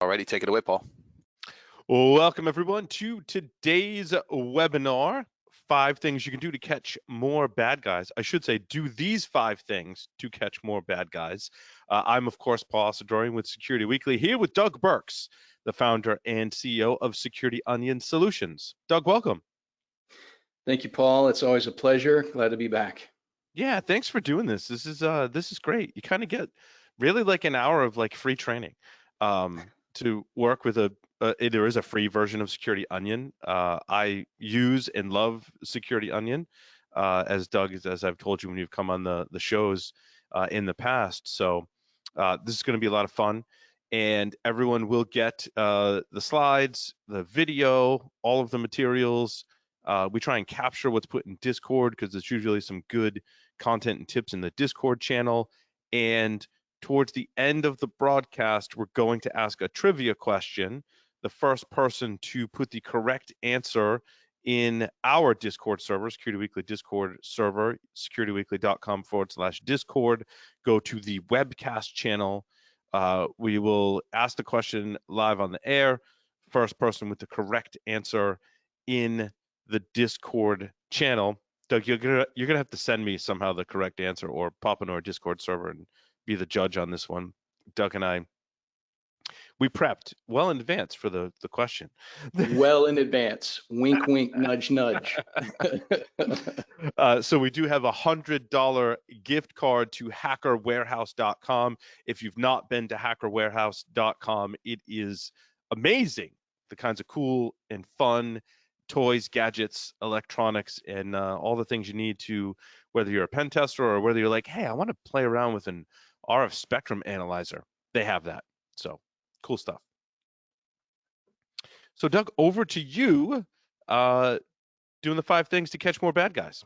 Alrighty, take it away, Paul. Welcome, everyone, to today's webinar. 5 things you can do to catch more bad guys. I should say, do these 5 things to catch more bad guys. I'm, of course, Paul Asadorian with Security Weekly, here with Doug Burks, the founder and CEO of Security Onion Solutions. Doug, welcome. Thank you, Paul. It's always a pleasure. Glad to be back. Yeah, thanks for doing this. This is great. You kind of get really like an hour of like free training to work with there is a free version of Security Onion. I use and love Security Onion, as I've told you when you've come on the shows in the past. So this is going to be a lot of fun, and everyone will get the slides, the video, all of the materials. We try and capture what's put in Discord because there's usually some good content and tips in the Discord channel. And towards the end of the broadcast, we're going to ask a trivia question. The first person to put the correct answer in our Discord server, Security Weekly Discord server, securityweekly.com/Discord, go to the webcast channel. We will ask the question live on the air. First person with the correct answer in the Discord channel. Doug, you're gonna have to send me somehow the correct answer, or pop into our Discord server and be the judge on this one. Doug and I, we prepped well in advance for the question. Well in advance. Wink, wink, nudge, nudge. So we do have a $100 gift card to hackerwarehouse.com. If you've not been to hackerwarehouse.com, it is amazing. The kinds of cool and fun toys, gadgets, electronics, and all the things you need to, whether you're a pen tester or whether you're like, hey, I want to play around with an RF spectrum analyzer. They have that. So cool stuff. So Doug, over to you, doing the 5 things to catch more bad guys.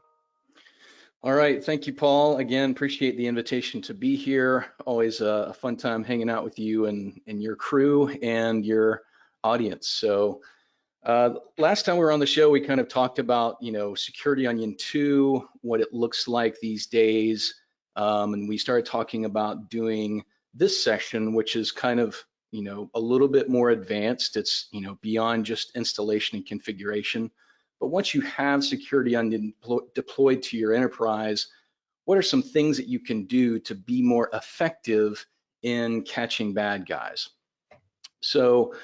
All right. Thank you, Paul. Again, appreciate the invitation to be here. Always a fun time hanging out with you and your crew and your audience. So last time we were on the show, we kind of talked about, Security Onion 2, what it looks like these days. And we started talking about doing this session, which is kind of, a little bit more advanced. It's, beyond just installation and configuration. But once you have Security Onion deployed to your enterprise, what are some things that you can do to be more effective in catching bad guys? So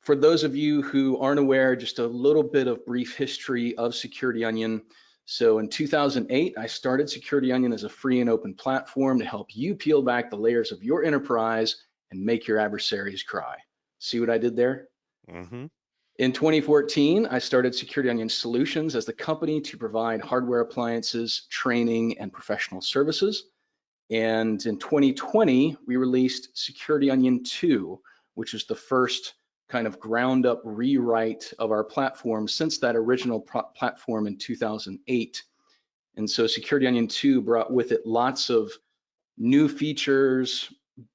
for those of you who aren't aware, just a little bit of brief history of Security Onion. So in 2008, I started Security Onion as a free and open platform to help you peel back the layers of your enterprise and make your adversaries cry. See what I did there? Mm-hmm. In 2014, I started Security Onion Solutions as the company to provide hardware appliances, training, and professional services. And in 2020, we released Security Onion 2, which is the first kind of ground up rewrite of our platform since that original platform in 2008. And so Security Onion 2 brought with it lots of new features,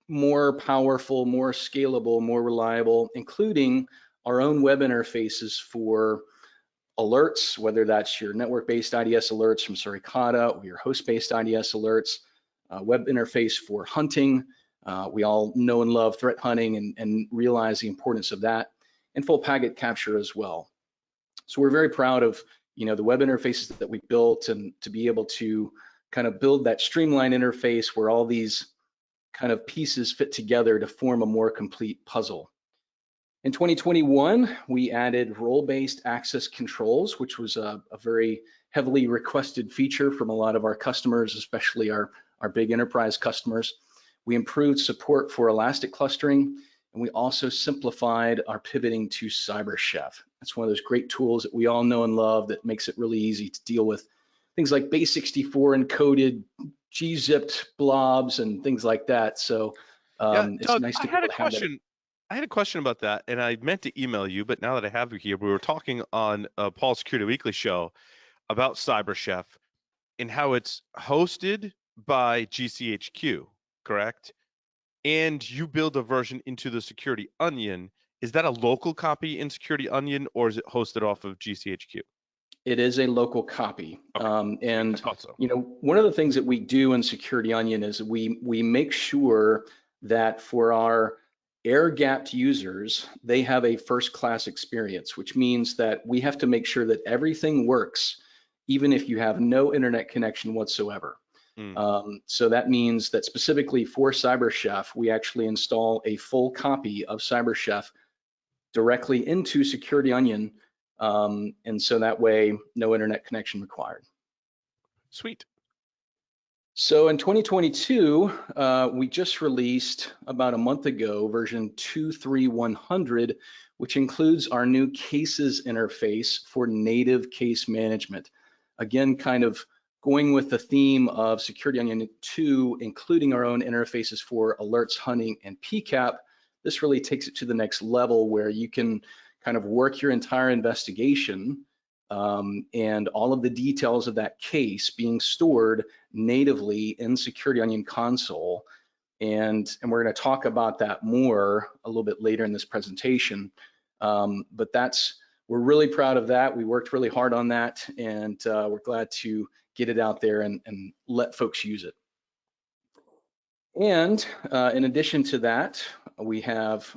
more powerful, more scalable, more reliable, including our own web interfaces for alerts, whether that's your network-based IDS alerts from Suricata or your host-based IDS alerts, web interface for hunting. We all know and love threat hunting and realize the importance of that, and full packet capture as well. So we're very proud of the web interfaces that we built, and to be able to kind of build that streamlined interface where all these kind of pieces fit together to form a more complete puzzle. In 2021, we added role-based access controls, which was a very heavily requested feature from a lot of our customers, especially our big enterprise customers. We improved support for elastic clustering, and we also simplified our pivoting to CyberChef. That's one of those great tools that we all know and love that makes it really easy to deal with things like base64 encoded, gzipped blobs and things like that. So it's Doug, nice to be able to have that. I had a question about that, and I meant to email you, but now that I have you here, we were talking on Paul's Security Weekly show about CyberChef and how it's hosted by GCHQ, correct? And you build a version into the Security Onion. Is that a local copy in Security Onion, or is it hosted off of GCHQ? It is a local copy. Okay. And I thought so. one of the things that we do in Security Onion is we make sure that for our air-gapped users, they have a first-class experience, which means that we have to make sure that everything works, even if you have no internet connection whatsoever. Mm. So that means that specifically for CyberChef, we actually install a full copy of CyberChef directly into Security Onion, and so that way, no internet connection required. Sweet. So in 2022, we just released about a month ago version 2.3.100, which includes our new cases interface for native case management. Again, kind of going with the theme of Security Onion 2, including our own interfaces for alerts, hunting, and PCAP. This really takes it to the next level where you can kind of work your entire investigation and all of the details of that case being stored natively in Security Onion console. And we're going to talk about that more a little bit later in this presentation. But we're really proud of that. We worked really hard on that, and we're glad to get it out there and let folks use it. And in addition to that, we have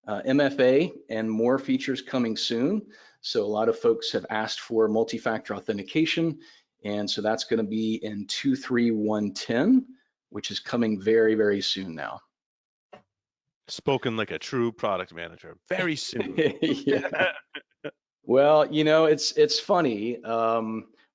MFA and more features coming soon. So a lot of folks have asked for multi-factor authentication, and so that's going to be in 2.3.1.10, which is coming very, very soon now. Spoken like a true product manager. Very soon. Yeah. Well, you know, it's funny.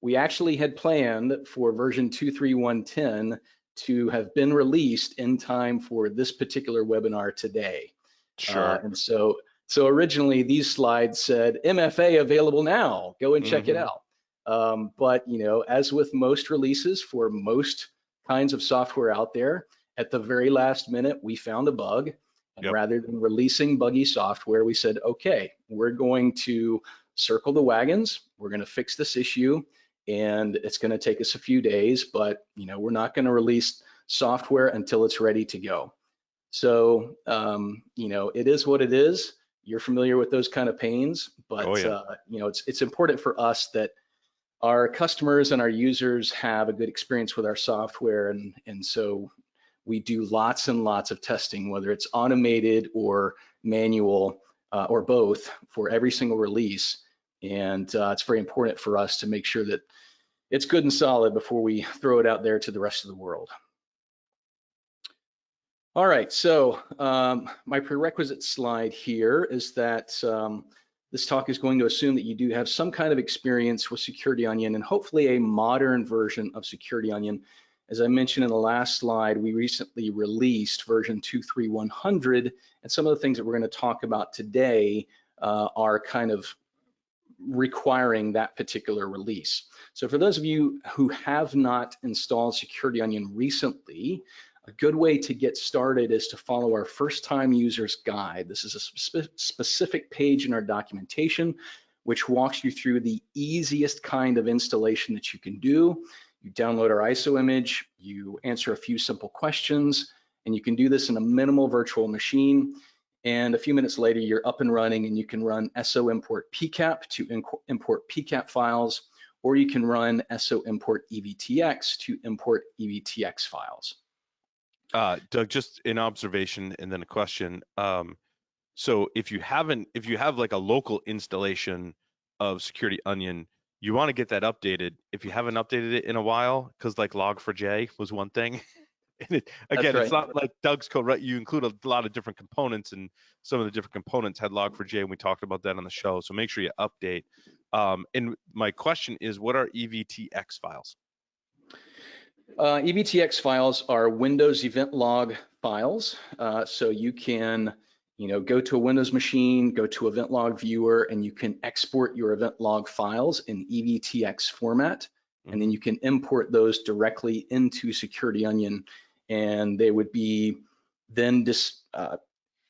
We actually had planned for version 2.3.1.10 to have been released in time for this particular webinar today. Sure. And so originally these slides said MFA available now, go and check it out. But you know, as with most releases for most kinds of software out there, at the very last minute, we found a bug. And Yep. rather than releasing buggy software, we said, okay, we're going to circle the wagons. We're going to fix this issue. And it's going to take us a few days, but you know, we're not going to release software until it's ready to go. So, you know, it is what it is. You're familiar with those kind of pains, but Oh, yeah. you know, it's important for us that our customers and our users have a good experience with our software, and so we do lots and lots of testing, whether it's automated or manual or both, for every single release. And it's very important for us to make sure that it's good and solid before we throw it out there to the rest of the world. All right, so my prerequisite slide here is that this talk is going to assume that you do have some kind of experience with Security Onion, and hopefully a modern version of Security Onion. As I mentioned in the last slide, we recently released version 2.3.100, and some of the things that we're going to talk about today are kind of requiring that particular release. So for those of you who have not installed Security Onion recently, a good way to get started is to follow our first time users guide. This is a specific page in our documentation which walks you through the easiest kind of installation that you can do. You download our ISO image, you answer a few simple questions, and you can do this in a minimal virtual machine. And a few minutes later, you're up and running, and you can run so import PCAP to import PCAP files, or you can run so import EVTX to import EVTX files. Doug, just an observation and then a question. So if you have like a local installation of Security Onion, you want to get that updated. If you haven't updated it in a while, because like Log4j was one thing. And again, it's not like Doug's code, right? You include a lot of different components, and some of the different components had Log4j, and we talked about that on the show. So make sure you update. And my question is, what are EVTX files? EVTX files are Windows event log files. So you can, you know, go to a Windows machine, go to event log viewer, and you can export your event log files in EVTX format, and then you can import those directly into Security Onion, and they would be then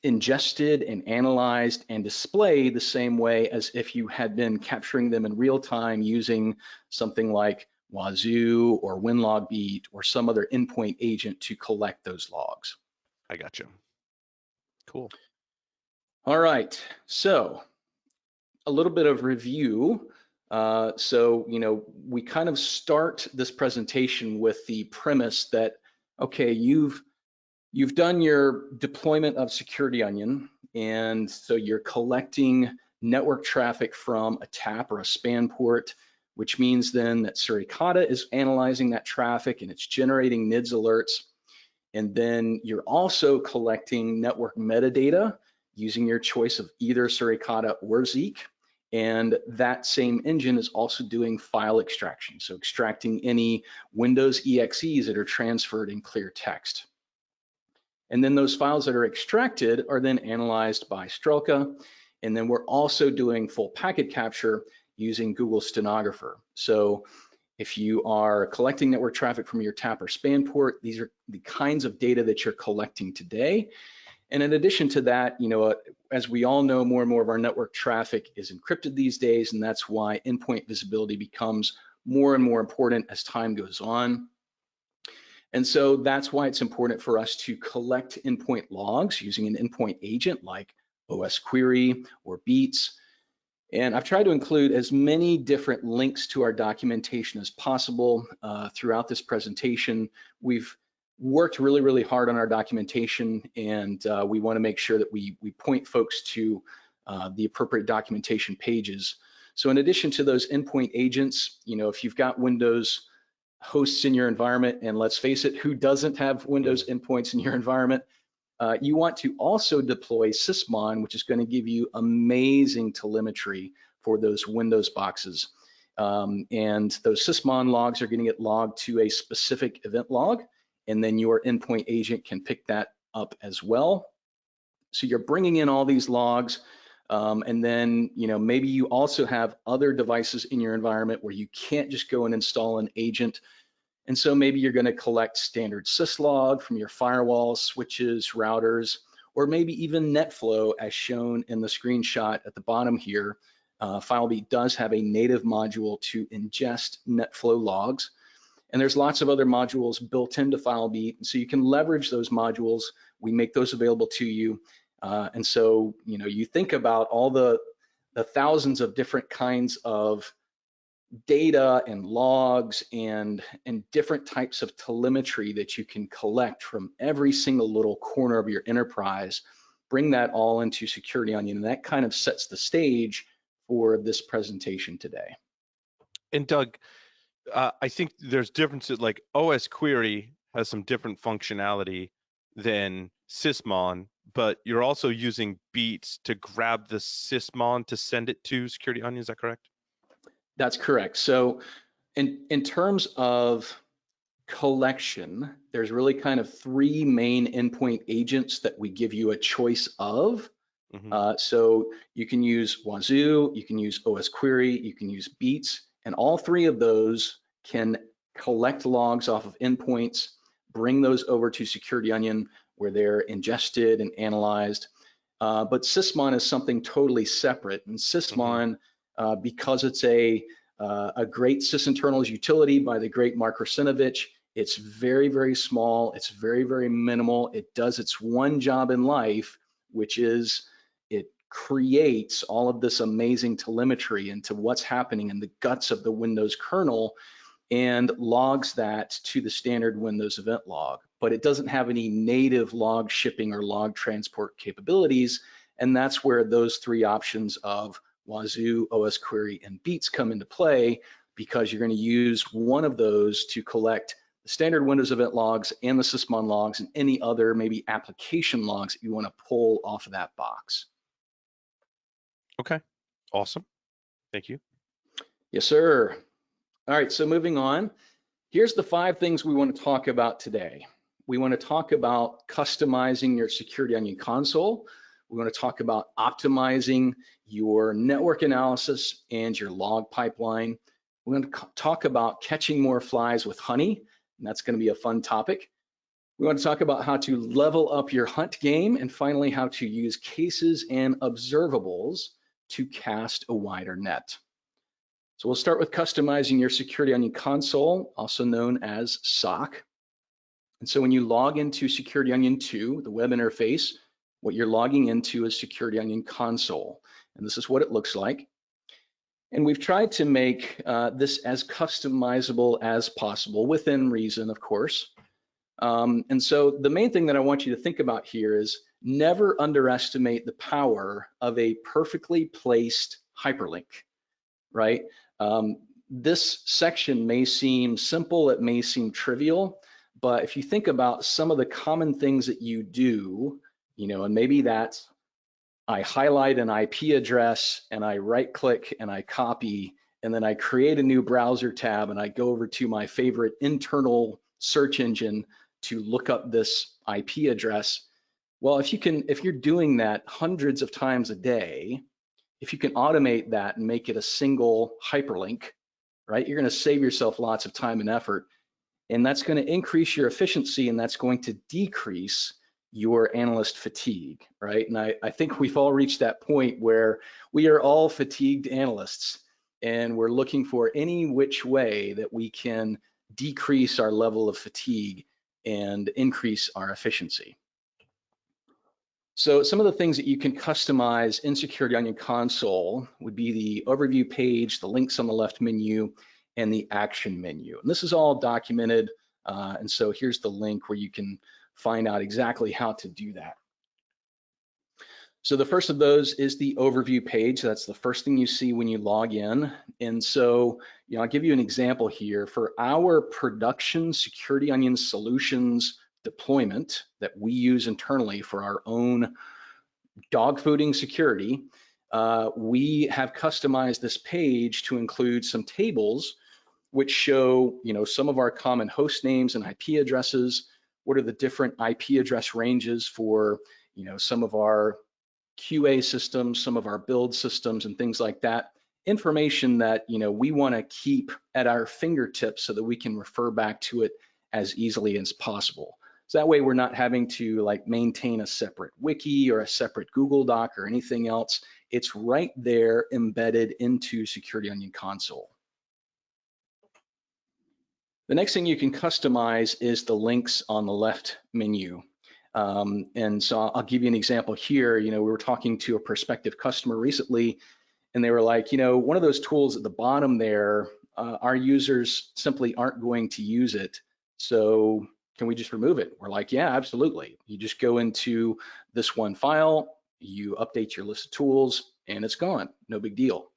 ingested and analyzed and displayed the same way as if you had been capturing them in real time using something like Wazoo or WinLogBeat or some other endpoint agent to collect those logs. I got you. Cool. All right, so a little bit of review. So, you know, we kind of start this presentation with the premise that, okay, you've You've done your deployment of Security Onion, and so you're collecting network traffic from a tap or a span port, which means then that Suricata is analyzing that traffic and it's generating NIDS alerts. And then you're also collecting network metadata using your choice of either Suricata or Zeek. And that same engine is also doing file extraction, so extracting any Windows EXEs that are transferred in clear text. And then those files that are extracted are then analyzed by Strelka. And then we're also doing full packet capture using Google Stenographer. So if you are collecting network traffic from your tap or span port, these are the kinds of data that you're collecting today. And in addition to that, as we all know, more and more of our network traffic is encrypted these days, and that's why endpoint visibility becomes more and more important as time goes on. And so that's why it's important for us to collect endpoint logs using an endpoint agent like OS Query or Beats. And I've tried to include as many different links to our documentation as possible throughout this presentation. We've worked really, really hard on our documentation, and we want to make sure that we point folks to the appropriate documentation pages. So in addition to those endpoint agents, if you've got Windows hosts in your environment, and let's face it, who doesn't have Windows endpoints in your environment? You want to also deploy Sysmon, which is going to give you amazing telemetry for those Windows boxes. And those Sysmon logs are going to get logged to a specific event log, and then your endpoint agent can pick that up as well. So you're bringing in all these logs, and then maybe you also have other devices in your environment where you can't just go and install an agent. And so maybe you're going to collect standard syslog from your firewalls, switches, routers, or maybe even NetFlow as shown in the screenshot at the bottom here. FileBeat does have a native module to ingest NetFlow logs. And there's lots of other modules built into FileBeat, so you can leverage those modules. We make those available to you. And so, you think about all the thousands of different kinds of data and logs and different types of telemetry that you can collect from every single little corner of your enterprise, bring that all into Security Onion, and that kind of sets the stage for this presentation today. And Doug, I think there's differences, like OS Query has some different functionality than Sysmon, but you're also using Beats to grab the Sysmon to send it to Security Onion, is that correct? That's correct. So in terms of collection, there's really kind of three main endpoint agents that we give you a choice of. So you can use Wazoo, you can use OS Query, you can use Beats, and all three of those can collect logs off of endpoints, bring those over to Security Onion where they're ingested and analyzed. But Sysmon is something totally separate, and Sysmon, because it's a great sysinternals utility by the great Mark Russinovich, it's very, very small, it's very, very minimal. It does its one job in life, which is it creates all of this amazing telemetry into what's happening in the guts of the Windows kernel and logs that to the standard Windows event log. But it doesn't have any native log shipping or log transport capabilities. And that's where those three options of Wazoo, OS Query, and Beats come into play, because you're going to use one of those to collect the standard Windows event logs and the Sysmon logs and any other maybe application logs that you want to pull off of that box. Okay, awesome. Thank you. Yes, sir. All right, so moving on. Here's the 5 things we want to talk about today. We want to talk about customizing your Security Onion console. We want to talk about optimizing your network analysis and your log pipeline. We're going to talk about catching more flies with honey, and that's going to be a fun topic. We want to talk about how to level up your hunt game, and finally, how to use cases and observables to cast a wider net. So we'll start with customizing your Security Onion console, also known as SOC. And so when you log into Security Onion 2, the web interface, what you're logging into is Security Onion console. And this is what it looks like. And we've tried to make this as customizable as possible, within reason, of course. And so the main thing that I want you to think about here is never underestimate the power of a perfectly placed hyperlink, right? This section may seem simple, it may seem trivial, but if you think about some of the common things that you do, and maybe that's I highlight an IP address and I right click and I copy, and then I create a new browser tab and I go over to my favorite internal search engine to look up this IP address. Well, if you're doing that hundreds of times a day, if you can automate that and make it a single hyperlink, right, you're going to save yourself lots of time and effort, and that's going to increase your efficiency, and that's going to decrease your analyst fatigue, right? And I think we've all reached that point where we are all fatigued analysts, and we're looking for any which way that we can decrease our level of fatigue and increase our efficiency. So some of the things that you can customize in Security Onion Console would be the overview page, the links on the left menu, and the action menu. And this is all documented. And so here's the link where you can find out exactly how to do that. So the first of those is the overview page. That's the first thing you see when you log in. And so, I'll give you an example here. For our production Security Onion solutions deployment that we use internally for our own dogfooding security, we have customized this page to include some tables which show, some of our common host names and IP addresses. What are the different IP address ranges for, some of our QA systems, some of our build systems, and things like that. Information that we want to keep at our fingertips so that we can refer back to it as easily as possible. So that way we're not having to maintain a separate wiki or a separate Google Doc or anything else. It's right there embedded into Security Onion Console. The next thing you can customize is the links on the left menu. And so I'll give you an example here. We were talking to a prospective customer recently, and they were like, one of those tools at the bottom there, our users simply aren't going to use it. So can we just remove it? We're like, yeah, absolutely. You just go into this one file, you update your list of tools, and it's gone. No big deal.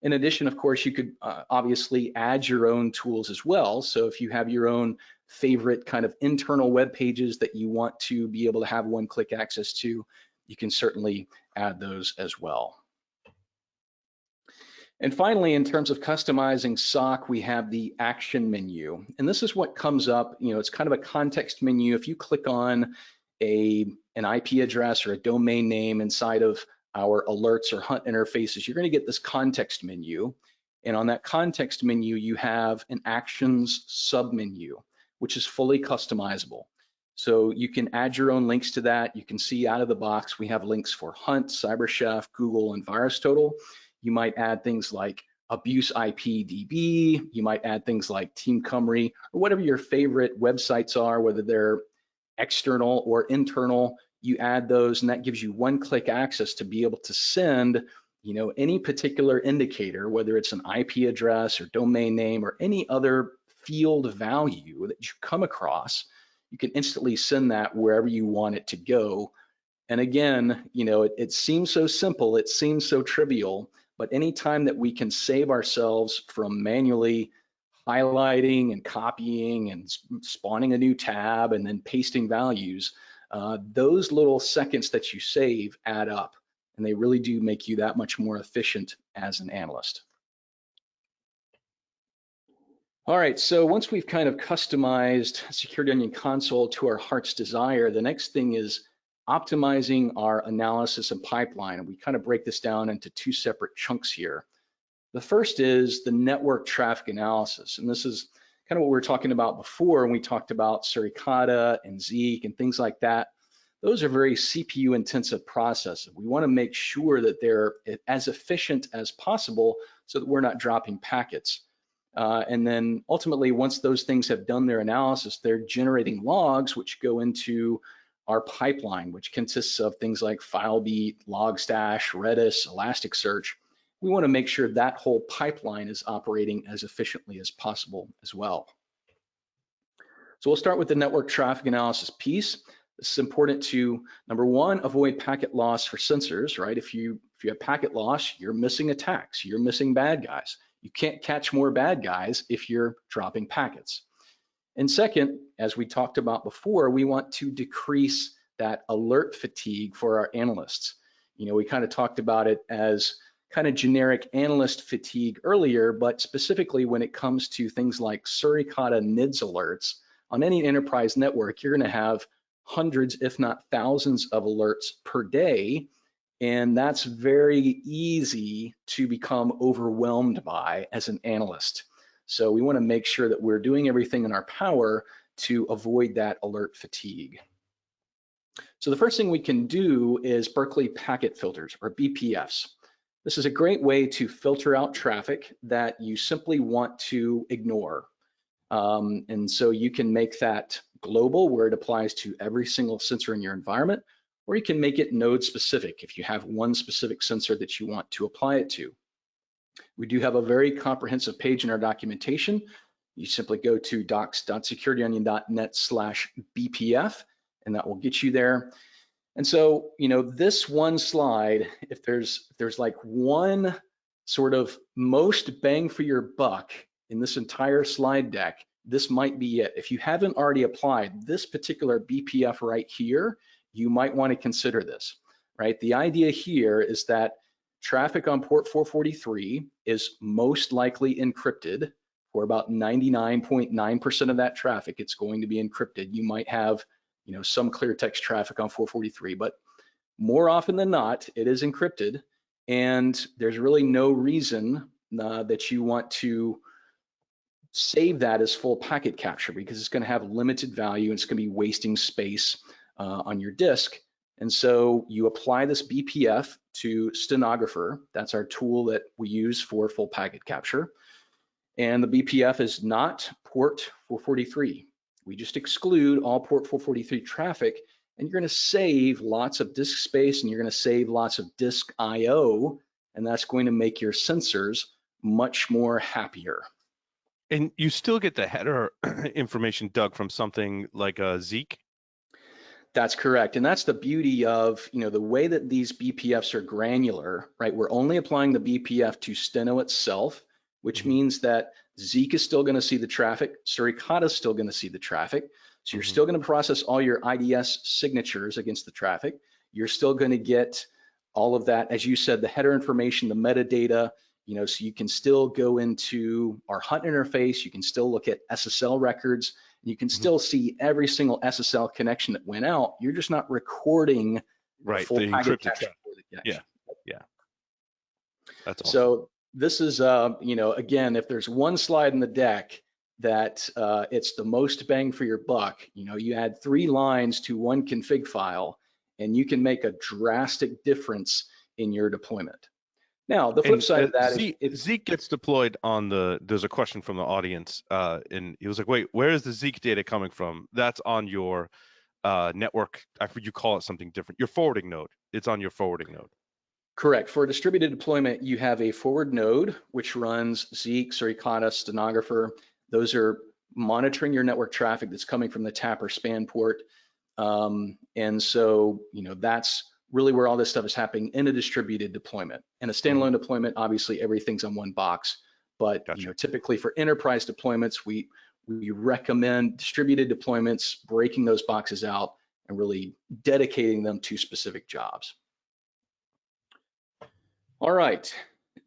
In addition, of course, you could obviously add your own tools as well. So if you have your own favorite kind of internal web pages that you want to be able to have one-click access to, you can certainly add those as well. And finally, in terms of customizing SOC, we have the action menu. And this is what comes up, it's kind of a context menu. If you click on an IP address or a domain name inside of our alerts or hunt interfaces, you're going to get this context menu. And on that context menu, you have an actions submenu, which is fully customizable. So you can add your own links to that. You can see out of the box, we have links for Hunt, CyberChef, Google, and VirusTotal. You might add things like Abuse IP DB. You might add things like Team Cymru, or whatever your favorite websites are, whether they're external or internal. You add those, and that gives you one-click access to be able to send, any particular indicator, whether it's an IP address or domain name or any other field value that you come across. You can instantly send that wherever you want it to go. And again, it seems so simple, it seems so trivial, but anytime that we can save ourselves from manually highlighting and copying and spawning a new tab and then pasting values, those little seconds that you save add up, and they really do make you that much more efficient as an analyst. All right, so once we've kind of customized Security Onion Console to our heart's desire, the next thing is optimizing our analysis and pipeline. And we kind of break this down into two separate chunks here. The first is the network traffic analysis. And this is kind of what we were talking about before when we talked about Suricata and Zeek and things like that. Those are very CPU intensive processes. We want to make sure that they're as efficient as possible so that we're not dropping packets. And then ultimately, once those things have done their analysis, they're generating logs which go into our pipeline, which consists of things like FileBeat, Logstash, Redis, Elasticsearch. We want to make sure that whole pipeline is operating as efficiently as possible as well. So we'll start with the network traffic analysis piece. This is important to, number one, avoid packet loss for sensors, right? If you have packet loss, you're missing attacks, you're missing bad guys. You can't catch more bad guys if you're dropping packets. And second, as we talked about before, we want to decrease that alert fatigue for our analysts. You know, we kind of talked about it as kind of generic analyst fatigue earlier, but specifically when it comes to things like Suricata NIDS alerts, on any enterprise network, you're going to have hundreds, if not thousands of alerts per day. And that's very easy to become overwhelmed by as an analyst. So we want to make sure that we're doing everything in our power to avoid that alert fatigue. So the first thing we can do is Berkeley packet filters, or BPFs. This is a great way to filter out traffic that you simply want to ignore. And so you can make that global, where it applies to every single sensor in your environment, or you can make it node specific if you have one specific sensor that you want to apply it to. We do have a very comprehensive page in our documentation. You simply go to docs.securityonion.net/BPF, and that will get you there. And so, you know, this one slide, if there's like one sort of most bang for your buck in this entire slide deck, this might be it. If you haven't already applied this particular BPF right here, you might want to consider this, right? The idea here is that traffic on port 443 is most likely encrypted. For about 99.9% of that traffic, it's going to be encrypted. You might have, you know, some clear text traffic on 443, but more often than not, it is encrypted. And there's really no reason that you want to save that as full packet capture, because it's going to have limited value and it's going to be wasting space on your disk. And so you apply this BPF to Stenographer. That's our tool that we use for full packet capture. And the BPF is not port 443. We just exclude all port 443 traffic, and you're going to save lots of disk space, and you're going to save lots of disk IO, and that's going to make your sensors much more happier. And you still get the header information, Doug, from something like a Zeek? That's correct. And that's the beauty of, you know, the way that these BPFs are granular, right? We're only applying the BPF to Steno itself, which means that Zeek is still going to see the traffic, Suricata is still going to see the traffic. So you're still going to process all your IDS signatures against the traffic. You're still going to get all of that, as you said, the header information, the metadata, you know, so you can still go into our hunt interface, you can still look at SSL records, and you can still see every single SSL connection that went out. You're just not recording the full packet capture for the connection. Yeah. That's awesome. So this is, you know, again, if there's one slide in the deck that it's the most bang for your buck, you know, you add 3 lines to one config file, and you can make a drastic difference in your deployment. Now, the flip side of that is Zeek gets deployed on there's a question from the audience, and he was like, wait, where is the Zeek data coming from? That's on your network, you call it something different, your forwarding node. It's on your forwarding node. Correct. For a distributed deployment, you have a forward node, which runs Zeek, Suricata, Stenographer. Those are monitoring your network traffic that's coming from the tap or span port. And so, you know, that's really where all this stuff is happening in a distributed deployment. In a standalone deployment, obviously everything's on one box, but you know, typically for enterprise deployments, we recommend distributed deployments, breaking those boxes out and really dedicating them to specific jobs. All right,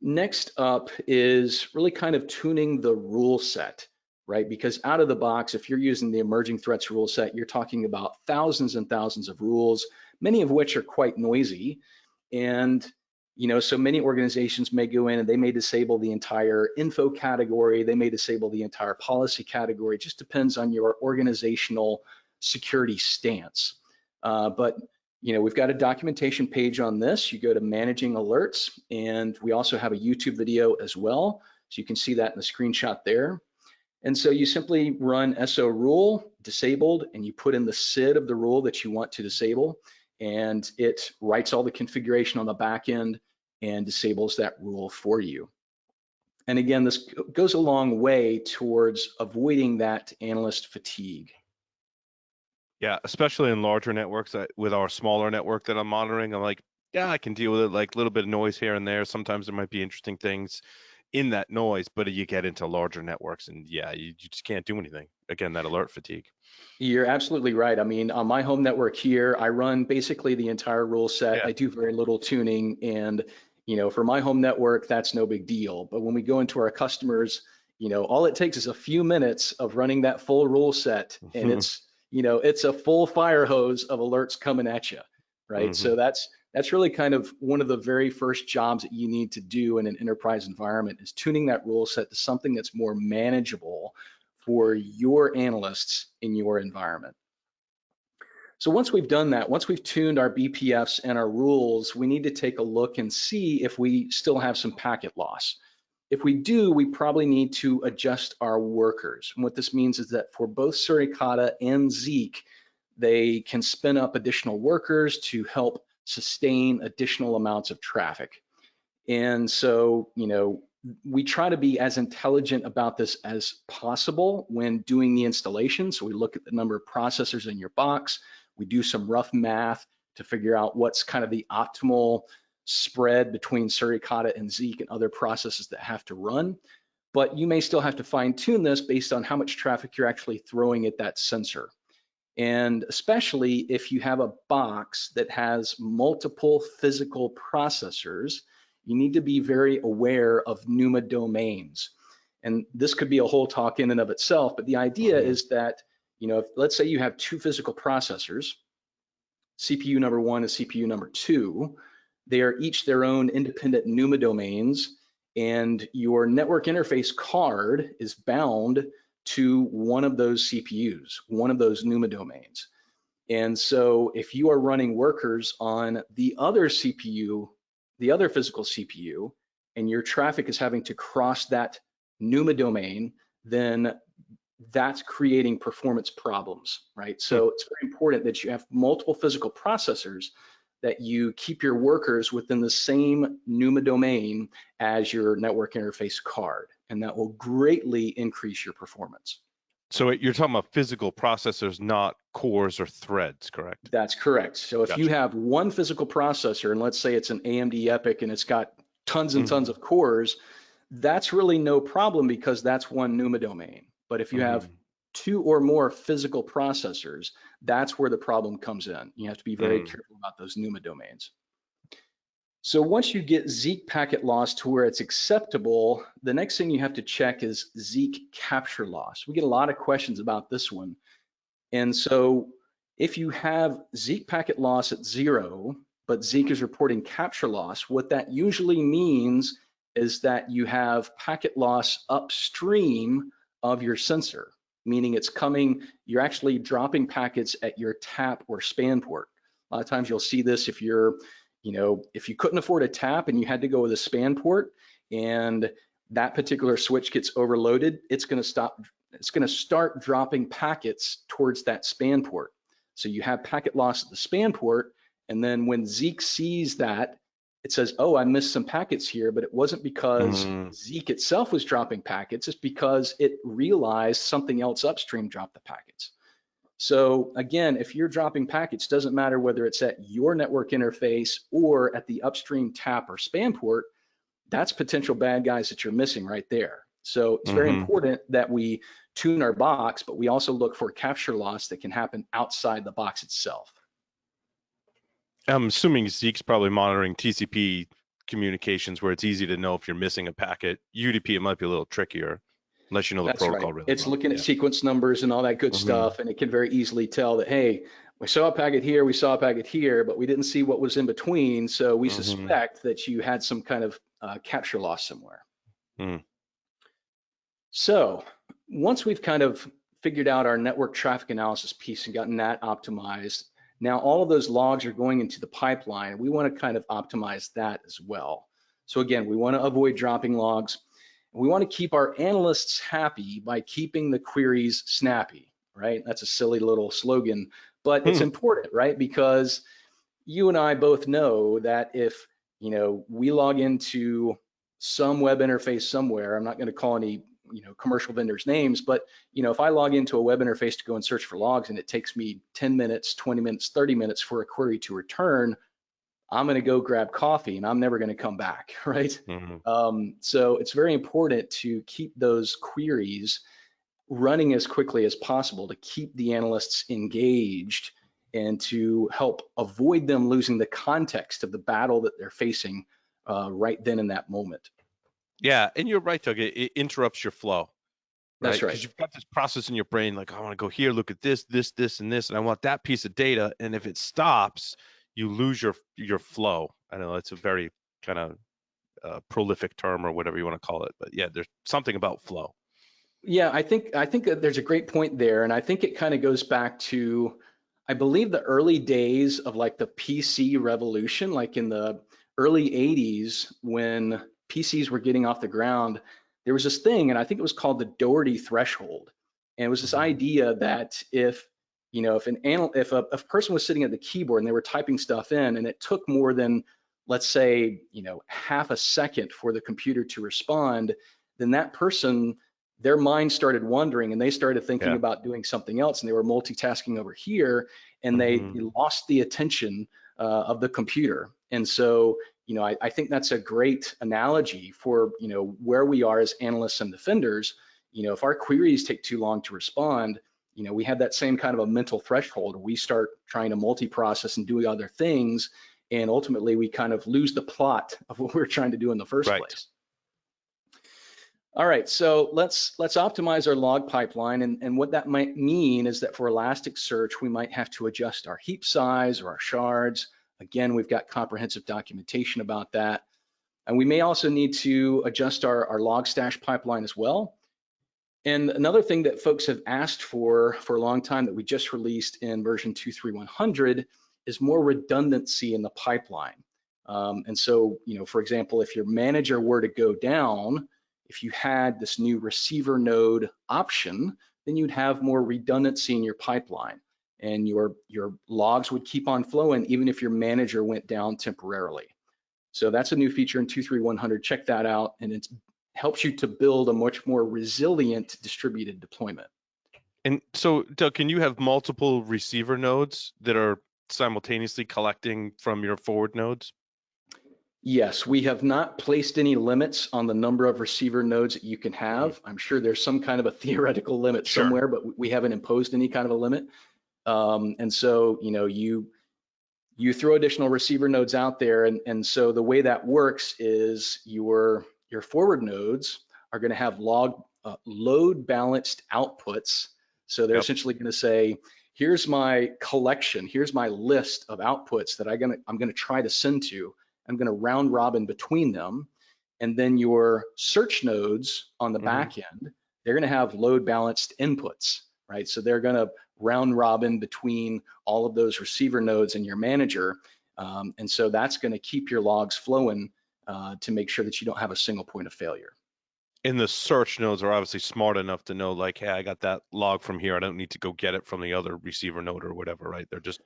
next up is really kind of tuning the rule set, right? Because out of the box, if you're using the emerging threats rule set, you're talking about thousands and thousands of rules, many of which are quite noisy. And, you know, so many organizations may go in and they may disable the entire info category, they may disable the entire policy category. It just depends on your organizational security stance. But you know, we've got a documentation page on this. You go to managing alerts, and we also have a YouTube video as well. So you can see that in the screenshot there. And so you simply run SO rule disabled, and you put in the SID of the rule that you want to disable, and it writes all the configuration on the back end and disables that rule for you. And again, this goes a long way towards avoiding that analyst fatigue. Yeah, especially in larger networks. With our smaller network that I'm monitoring, I'm like, yeah, I can deal with it. Like a little bit of noise here and there. Sometimes there might be interesting things in that noise, but you get into larger networks, and yeah, you just can't do anything. Again, that alert fatigue. You're absolutely right. I mean, on my home network here, I run basically the entire rule set. Yeah. I do very little tuning, and for my home network, that's no big deal. But when we go into our customers, all it takes is a few minutes of running that full rule set, and it's a full fire hose of alerts coming at you, right? Hmm. So that's really kind of one of the very first jobs that you need to do in an enterprise environment is tuning that rule set to something that's more manageable for your analysts in your environment. So once we've done that, once we've tuned our BPFs and our rules, we need to take a look and see if we still have some packet loss. If we do, we probably need to adjust our workers. And what this means is that for both Suricata and Zeek, they can spin up additional workers to help sustain additional amounts of traffic. And so, we try to be as intelligent about this as possible when doing the installation. So we look at the number of processors in your box. We do some rough math to figure out what's kind of the optimal spread between Suricata and Zeek and other processes that have to run. But you may still have to fine tune this based on how much traffic you're actually throwing at that sensor. And especially if you have a box that has multiple physical processors, you need to be very aware of NUMA domains. And this could be a whole talk in and of itself, but the idea Hmm. is that, if, let's say you have two physical processors, CPU number one and CPU number two, they are each their own independent NUMA domains, and your network interface card is bound to one of those CPUs, one of those NUMA domains. And so if you are running workers on the other CPU, the other physical CPU, and your traffic is having to cross that NUMA domain, then that's creating performance problems, right? So it's very important that you have multiple physical processors, that you keep your workers within the same NUMA domain as your network interface card, and that will greatly increase your performance. So you're talking about physical processors, not cores or threads, correct? That's correct. So if you Gotcha. have one physical processor, and let's say it's an AMD EPYC and it's got tons and tons Hmm. of cores, that's really no problem because that's one NUMA domain. But if you have Hmm. two or more physical processors, that's where the problem comes in. You have to be very Mm. careful about those NUMA domains. So once you get Zeek packet loss to where it's acceptable, the next thing you have to check is Zeek capture loss. We get a lot of questions about this one. And so if you have Zeek packet loss at 0, but Zeek is reporting capture loss, what that usually means is that you have packet loss upstream of your sensor, meaning you're actually dropping packets at your tap or span port. A lot of times you'll see this if if you couldn't afford a tap and you had to go with a span port and that particular switch gets overloaded, it's going to start dropping packets towards that span port. So you have packet loss at the span port, and then when Zeek sees that, it says, oh, I missed some packets here, but it wasn't because Mm. Zeek itself was dropping packets, it's because it realized something else upstream dropped the packets. So again, if you're dropping packets, doesn't matter whether it's at your network interface or at the upstream tap or span port, that's potential bad guys that you're missing right there. So it's very Hmm. important that we tune our box, but we also look for capture loss that can happen outside the box itself. I'm assuming Zeke's probably monitoring TCP communications where it's easy to know if you're missing a packet. UDP, it might be a little trickier unless you know the That's right. protocol really It's well. looking at Yeah. sequence numbers and all that good Hmm. stuff, and it can very easily tell that, hey, we saw a packet here, we saw a packet here, but we didn't see what was in between, so we Hmm. suspect that you had some kind of capture loss somewhere. Mm. So once we've kind of figured out our network traffic analysis piece and gotten that optimized, now all of those logs are going into the pipeline. We want to kind of optimize that as well. So again, we want to avoid dropping logs. We want to keep our analysts happy by keeping the queries snappy, right? That's a silly little slogan, but it's important, right? Because you and I both know that if we log into some web interface somewhere, I'm not going to call any commercial vendors' names, but if I log into a web interface to go and search for logs and it takes me 10 minutes, 20 minutes, 30 minutes for a query to return, I'm going to go grab coffee and I'm never going to come back, right? Hmm. So it's very important to keep those queries running as quickly as possible to keep the analysts engaged and to help avoid them losing the context of the battle that they're facing right then in that moment. Yeah, and you're right, Doug. It interrupts your flow, right? That's right. Because you've got this process in your brain, like I want to go here, look at this, this, this, and this, and I want that piece of data. And if it stops, you lose your flow. I know it's a very kind of prolific term or whatever you want to call it, but yeah, there's something about flow. Yeah, I think that there's a great point there, and I think it kind of goes back to, I believe, the early days of like the PC revolution, like in the early 80s when PCs were getting off the ground. There was this thing, and I think it was called the Doherty threshold, and it was this Hmm. idea that if a person was sitting at the keyboard and they were typing stuff in, and it took more than, let's say, half a second for the computer to respond, then that person, their mind started wandering and they started thinking Yeah. about doing something else, and they were multitasking over here, and they Hmm. lost the attention of the computer. And so I think that's a great analogy for where we are as analysts and defenders. If our queries take too long to respond, we have that same kind of a mental threshold. We start trying to multi-process and do other things, and ultimately we kind of lose the plot of what we're trying to do in the first Right. place. All right, so let's optimize our log pipeline, and what that might mean is that for Elasticsearch, we might have to adjust our heap size or our shards. Again, we've got comprehensive documentation about that. And we may also need to adjust our log stash pipeline as well. And another thing that folks have asked for a long time that we just released in version 2.3.100 is more redundancy in the pipeline. And so, for example, if your manager were to go down, if you had this new receiver node option, then you'd have more redundancy in your pipeline, and your logs would keep on flowing even if your manager went down temporarily. So that's a new feature in 2.3.100. Check that out, and it helps you to build a much more resilient distributed deployment. And so, Doug, can you have multiple receiver nodes that are simultaneously collecting from your forward nodes? Yes, we have not placed any limits on the number of receiver nodes that you can Mhm. have. I'm sure there's some kind of a theoretical limit Sure. somewhere, but we haven't imposed any kind of a limit. And so, you throw additional receiver nodes out there, and so the way that works is your forward nodes are going to have load balanced outputs. So they're Yep. essentially going to say, here's my collection, here's my list of outputs that I'm going to try to send to. I'm going to round robin between them. And then your search nodes on the Hmm. back end, they're going to have load balanced inputs, right? So they're going to round robin between all of those receiver nodes and your manager. And so that's going to keep your logs flowing to make sure that you don't have a single point of failure. And the search nodes are obviously smart enough to know, like, hey, I got that log from here. I don't need to go get it from the other receiver node or whatever, right? They're just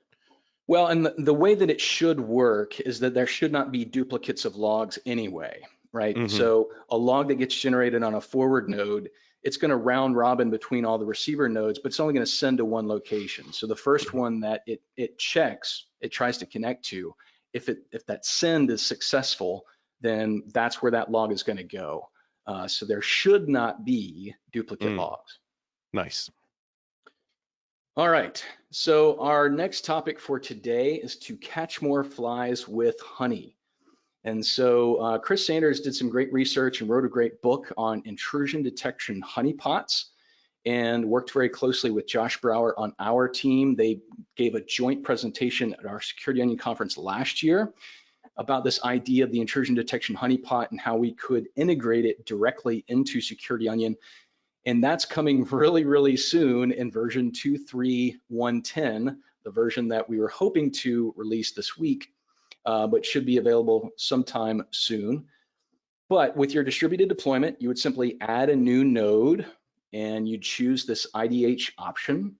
Well, and the way that it should work is that there should not be duplicates of logs anyway, right? hmm. So a log that gets generated on a forward node, it's going to round robin between all the receiver nodes, but it's only going to send to one location. So the first Hmm. one that it checks, it tries to connect to, if that send is successful, then that's where that log is going to go. So there should not be duplicate Mm, logs. nice. All right, so our next topic for today is to catch more flies with honey. And so Chris Sanders did some great research and wrote a great book on intrusion detection honeypots, and worked very closely with Josh Brower on our team. They gave a joint presentation at our Security Onion conference last year about this idea of the intrusion detection honeypot and how we could integrate it directly into Security Onion. And that's coming really, really soon in version 2.3.110, the version that we were hoping to release this week, but should be available sometime soon. But with your distributed deployment, you would simply add a new node and you choose this IDH option.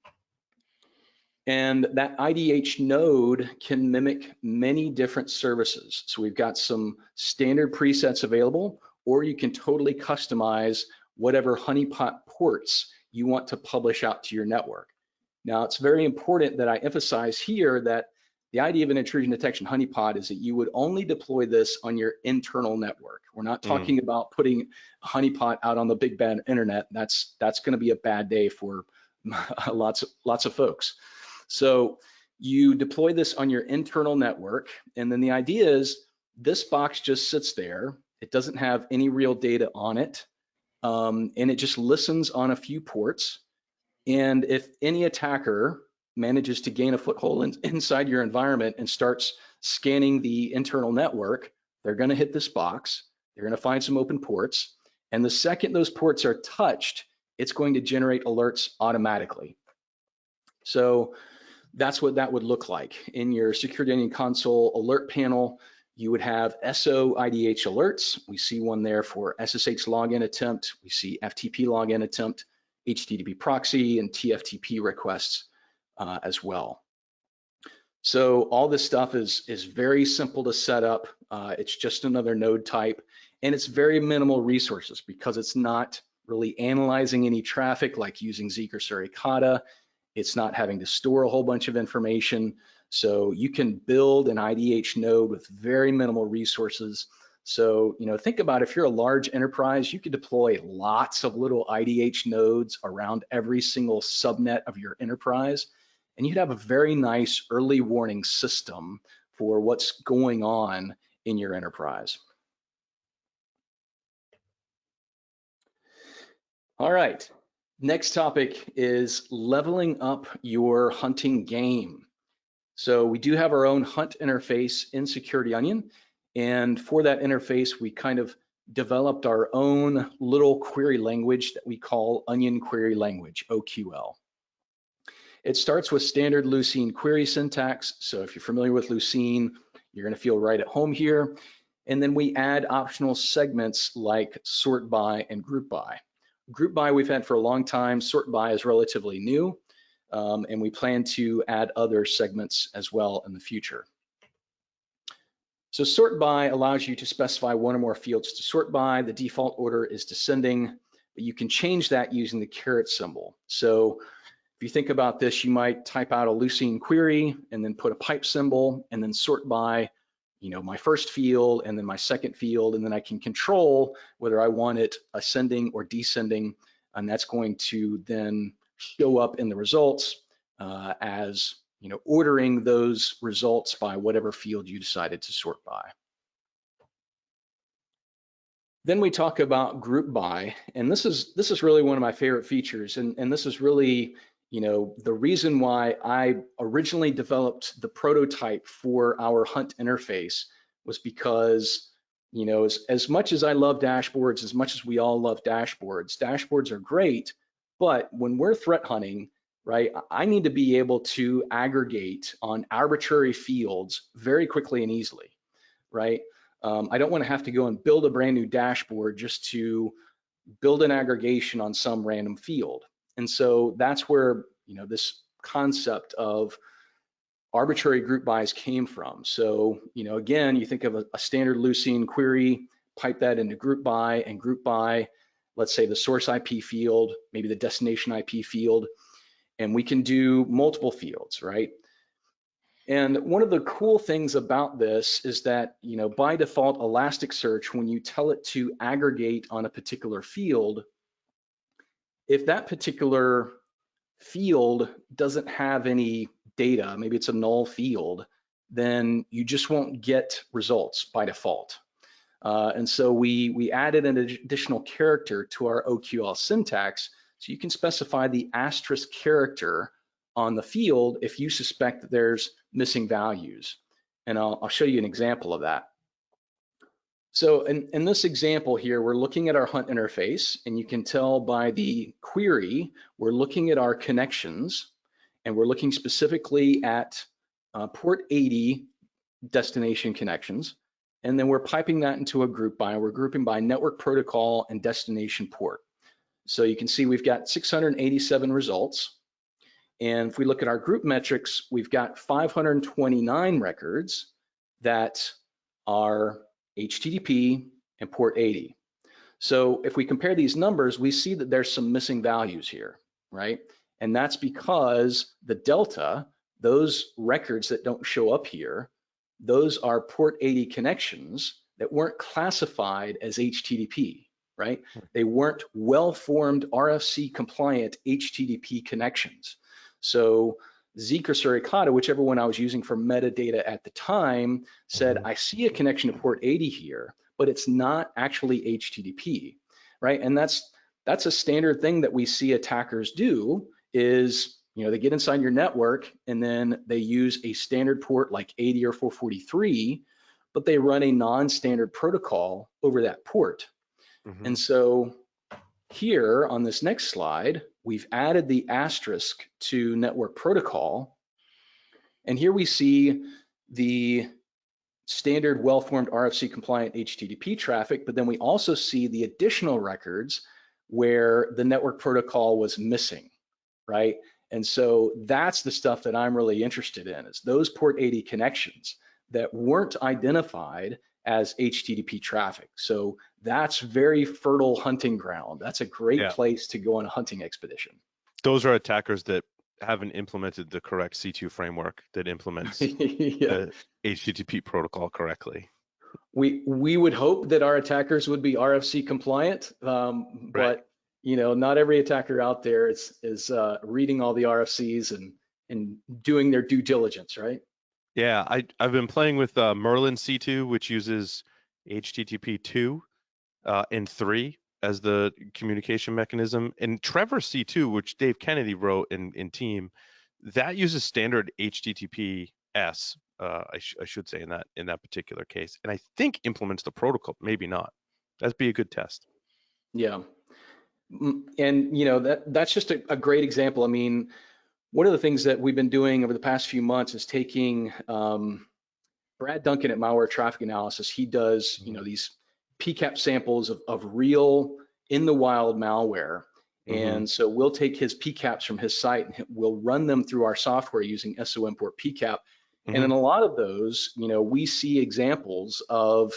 And that IDH node can mimic many different services. So we've got some standard presets available, or you can totally customize whatever honeypot ports you want to publish out to your network. Now, it's very important that I emphasize here that the idea of an intrusion detection honeypot is that you would only deploy this on your internal network. We're not Mm. talking about putting a honeypot out on the big bad internet. That's going to be a bad day for lots of folks. So you deploy this on your internal network, and then the idea is this box just sits there. It doesn't have any real data on it, and it just listens on a few ports. And if any attacker manages to gain a foothold inside your environment and starts scanning the internal network, they're going to hit this box. They're going to find some open ports. And the second those ports are touched, it's going to generate alerts automatically. So that's what that would look like. In your Security Onion console alert panel, you would have SO IDH alerts. We see one there for SSH login attempt. We see FTP login attempt, HTTP proxy, and TFTP requests as well. So all this stuff is very simple to set up. It's just another node type, and it's very minimal resources because it's not really analyzing any traffic like using Zeek or Suricata. It's not having to store a whole bunch of information. So you can build an IDH node with very minimal resources. So, think about if you're a large enterprise, you could deploy lots of little IDH nodes around every single subnet of your enterprise, and you'd have a very nice early warning system for what's going on in your enterprise. All right. Next topic is leveling up your hunting game. So we do have our own hunt interface in Security Onion. And for that interface, we kind of developed our own little query language that we call Onion Query Language, OQL. It starts with standard Lucene query syntax. So if you're familiar with Lucene, you're going to feel right at home here. And then we add optional segments like sort by and group by. Group by we've had for a long time. Sort by is relatively new, and we plan to add other segments as well in the future. So sort by allows you to specify one or more fields to sort by. The default order is descending, but you can change that using the caret symbol. So if you think about this, you might type out a Lucene query and then put a pipe symbol and then sort by my first field and then my second field, and then I can control whether I want it ascending or descending, and that's going to then show up in the results as ordering those results by whatever field you decided to sort by. Then we talk about group by, and this is really one of my favorite features, and this is really the reason why I originally developed the prototype for our hunt interface was because, as much as I love dashboards, as much as we all love dashboards are great, but when we're threat hunting, right, I need to be able to aggregate on arbitrary fields very quickly and easily, right? I don't want to have to go and build a brand new dashboard just to build an aggregation on some random field. And so that's where this concept of arbitrary group bys came from. So again, you think of a standard Lucene query, pipe that into group by, and group by, let's say the source IP field, maybe the destination IP field, and we can do multiple fields, right? And one of the cool things about this is that by default, Elasticsearch, when you tell it to aggregate on a particular field, if that particular field doesn't have any data, maybe it's a null field, then you just won't get results by default. And so we added an additional character to our OQL syntax, so you can specify the asterisk character on the field if you suspect that there's missing values. And I'll show you an example of that. So in this example here, we're looking at our hunt interface, and you can tell by the query, we're looking at our connections, and we're looking specifically at port 80 destination connections, and then we're piping that into a group by. We're grouping by network protocol and destination port. So you can see we've got 687 results, and if we look at our group metrics, we've got 529 records that are HTTP and port 80. So if we compare these numbers, we see that there's some missing values here, right? And that's because the delta, those records that don't show up here, those are port 80 connections that weren't classified as HTTP, right? They weren't well-formed RFC compliant HTTP connections. So Zeek or Suricata, whichever one I was using for metadata at the time, said, Mhm. I see a connection to port 80 here, but it's not actually HTTP, right? And that's a standard thing that we see attackers do is, they get inside your network and then they use a standard port like 80 or 443, but they run a non-standard protocol over that port. Mhm. And so here on this next slide, we've added the asterisk to network protocol. And here we see the standard well-formed RFC compliant HTTP traffic, but then we also see the additional records where the network protocol was missing, right? And so that's the stuff that I'm really interested in, is those port 80 connections that weren't identified as HTTP traffic. So that's very fertile hunting ground. That's a great Yeah. place to go on a hunting expedition. Those are attackers that haven't implemented the correct C2 framework that implements Yeah. the HTTP protocol correctly. We would hope that our attackers would be RFC compliant, Right. but not every attacker out there is reading all the RFCs and doing their due diligence, right? Yeah, I've been playing with Merlin C2, which uses HTTP 2 and 3 as the communication mechanism, and Trevor C2, which Dave Kennedy wrote in Team, that uses standard HTTPS. I should say in that particular case, and I think implements the protocol. Maybe not. That'd be a good test. Yeah. And that's just a great example. I mean, one of the things that we've been doing over the past few months is taking Brad Duncan at Malware Traffic Analysis. He does Mhm. these PCAP samples of real in the wild malware. Mhm. And so we'll take his PCAPs from his site and we'll run them through our software using SO import PCAP. And in Mhm. a lot of those, we see examples of,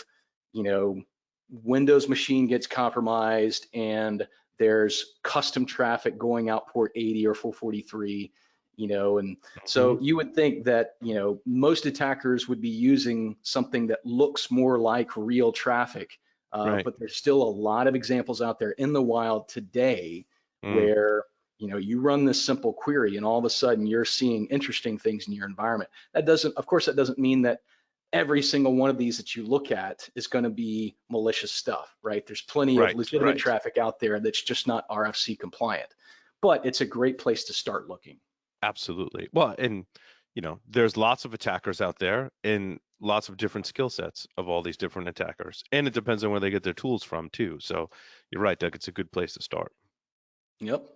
Windows machine gets compromised and there's custom traffic going out port 80 or 443, and so Mhm. you would think that, most attackers would be using something that looks more like real traffic, Right. but there's still a lot of examples out there in the wild today Mm. where, you run this simple query and all of a sudden you're seeing interesting things in your environment. Of course, that doesn't mean that every single one of these that you look at is going to be malicious stuff, right? There's plenty of Right. legitimate Right. traffic out there that's just not RFC compliant, but it's a great place to start looking. Absolutely. Well, and there's lots of attackers out there and lots of different skill sets of all these different attackers. And it depends on where they get their tools from too. So you're right, Doug, it's a good place to start. Yep.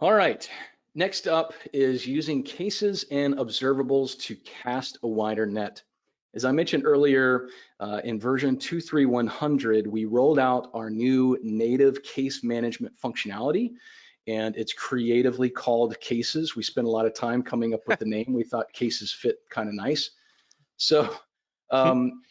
All right. Next up is using cases and observables to cast a wider net. As I mentioned earlier, in version 23100, we rolled out our new native case management functionality, and it's creatively called Cases. We spent a lot of time coming up with the name. We thought Cases fit kind of nice. So um,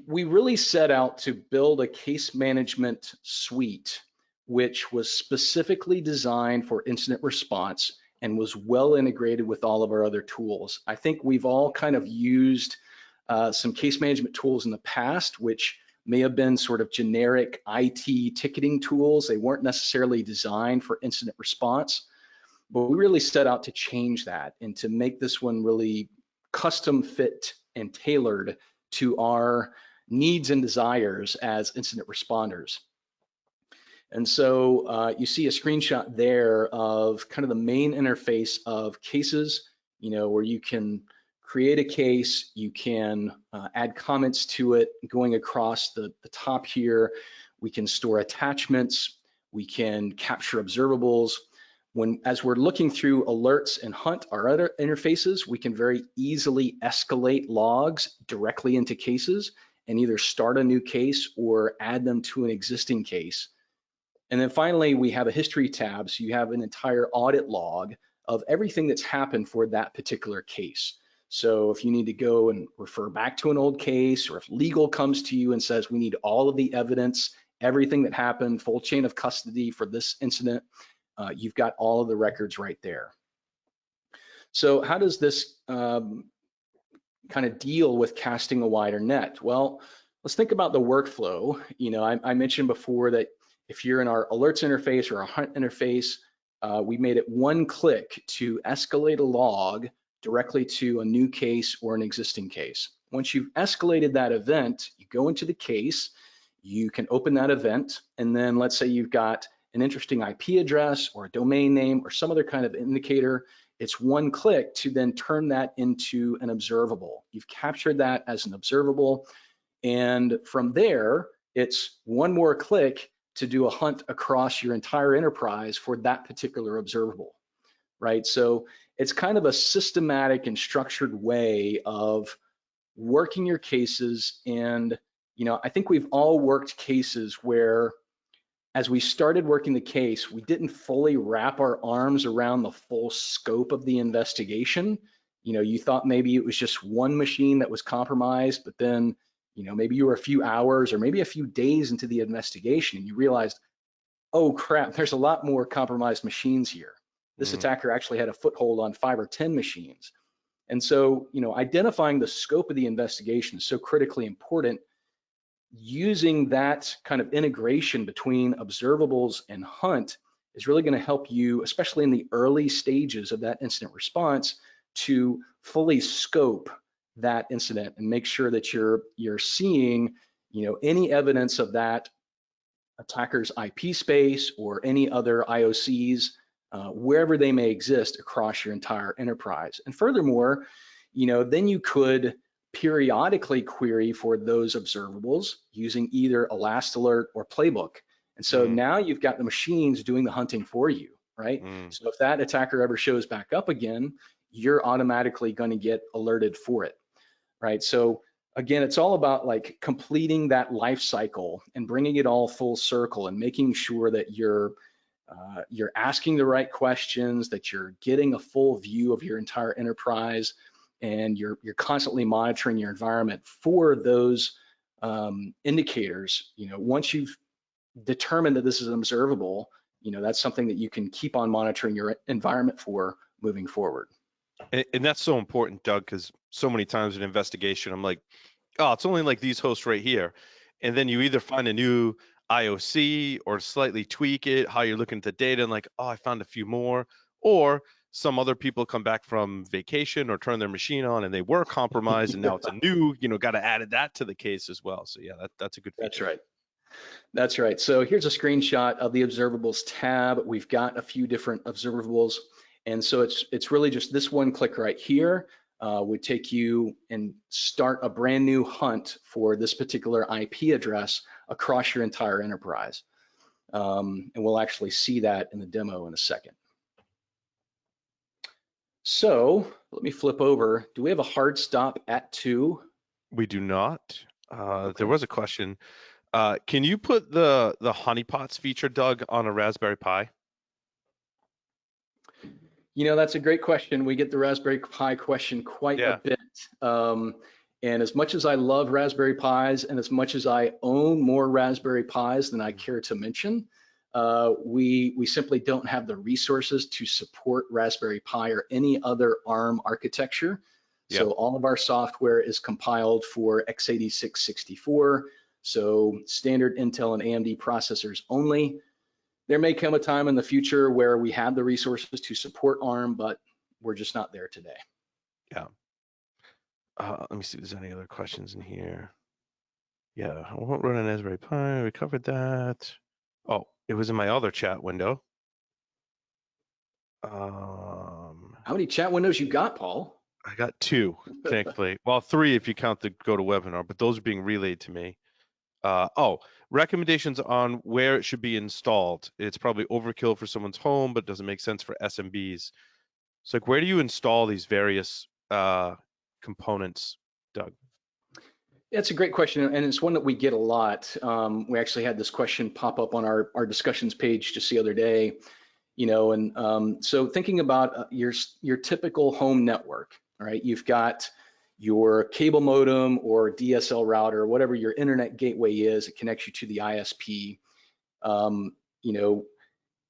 we really set out to build a case management suite which was specifically designed for incident response and was well integrated with all of our other tools. I think we've all kind of used some case management tools in the past, which may have been sort of generic IT ticketing tools. They weren't necessarily designed for incident response, but we really set out to change that and to make this one really custom fit and tailored to our needs and desires as incident responders. And so you see a screenshot there of kind of the main interface of cases, where you can create a case, you can add comments to it going across the top here. We can store attachments, we can capture observables. As we're looking through alerts and hunt, our other interfaces, we can very easily escalate logs directly into cases and either start a new case or add them to an existing case. And then finally, we have a history tab. So you have an entire audit log of everything that's happened for that particular case. So if you need to go and refer back to an old case, or if legal comes to you and says, we need all of the evidence everything that happened, full chain of custody for this incident. You've got all of the records right there. So how does this kind of deal with casting a wider net? Well, let's think about the workflow. I mentioned before that if you're in our alerts interface or our hunt interface, we made it one click to escalate a log directly to a new case or an existing case. Once you've escalated that event, you go into the case, you can open that event, and then let's say you've got an interesting IP address or a domain name or some other kind of indicator. It's one click to then turn that into an observable. You've captured that as an observable, and from there, it's one more click to do a hunt across your entire enterprise for that particular observable, right? So it's kind of a systematic and structured way of working your cases. And I think we've all worked cases where as we started working the case, we didn't fully wrap our arms around the full scope of the investigation. You thought maybe it was just one machine that was compromised, but then, maybe you were a few hours or maybe a few days into the investigation and you realized, oh crap, there's a lot more compromised machines here. This attacker actually had a foothold on 5 or 10 machines. And so, identifying the scope of the investigation is so critically important. Using that kind of integration between observables and hunt is really going to help you, especially in the early stages of that incident response, to fully scope that incident and make sure that you're seeing, any evidence of that attacker's IP space or any other IOCs, wherever they may exist across your entire enterprise. And furthermore, then you could periodically query for those observables using either a last alert or playbook. And so now you've got the machines doing the hunting for you, right? So if that attacker ever shows back up again, you're automatically going to get alerted for it, right? So again, it's all about like completing that life cycle and bringing it all full circle and making sure that you're asking the right questions, that you're getting a full view of your entire enterprise, and you're constantly monitoring your environment for those indicators. Once you've determined that this is an observable, that's something that you can keep on monitoring your environment for moving forward. And that's so important, Doug, because so many times in investigation, I'm like, oh, it's only like these hosts right here. And then you either find a new IOC or slightly tweak it, how you're looking at the data, and like, oh, I found a few more. Or some other people come back from vacation or turn their machine on and they were compromised and now it's a new, got to add that to the case as well. So yeah, that's a good feature. That's right. That's right. So here's a screenshot of the observables tab. We've got a few different observables. And so it's really just this one click right here would take you and start a brand new hunt for this particular IP address across your entire enterprise. And we'll actually see that in the demo in a second. So let me flip over. Do we have a hard stop at 2? We do not. Okay. There was a question. Can you put the honeypots feature, Doug, on a Raspberry Pi? That's a great question. We get the Raspberry Pi question quite a bit. And as much as I love Raspberry Pis and as much as I own more Raspberry Pis than I care to mention, we simply don't have the resources to support Raspberry Pi or any other ARM architecture. So all of our software is compiled for x86 64, so standard Intel and AMD processors only. There may come a time in the future where we have the resources to support ARM, but we're just not there today. Yeah. Let me see if there's any other questions in here. Yeah, I won't run an Raspberry Pi. We covered that. Oh, it was in my other chat window. How many chat windows you got, Paul? I got 2, thankfully. Well, 3 if you count the GoToWebinar, but those are being relayed to me. Recommendations on where it should be installed. It's probably overkill for someone's home, but doesn't make sense for SMBs. So like, where do you install these various components, Doug? It's a great question, and it's one that we get a lot. We actually had this question pop up on our discussions page just the other day, so thinking about your typical home network, all right, you've got your cable modem or DSL router, whatever your internet gateway is, it connects you to the ISP. You know,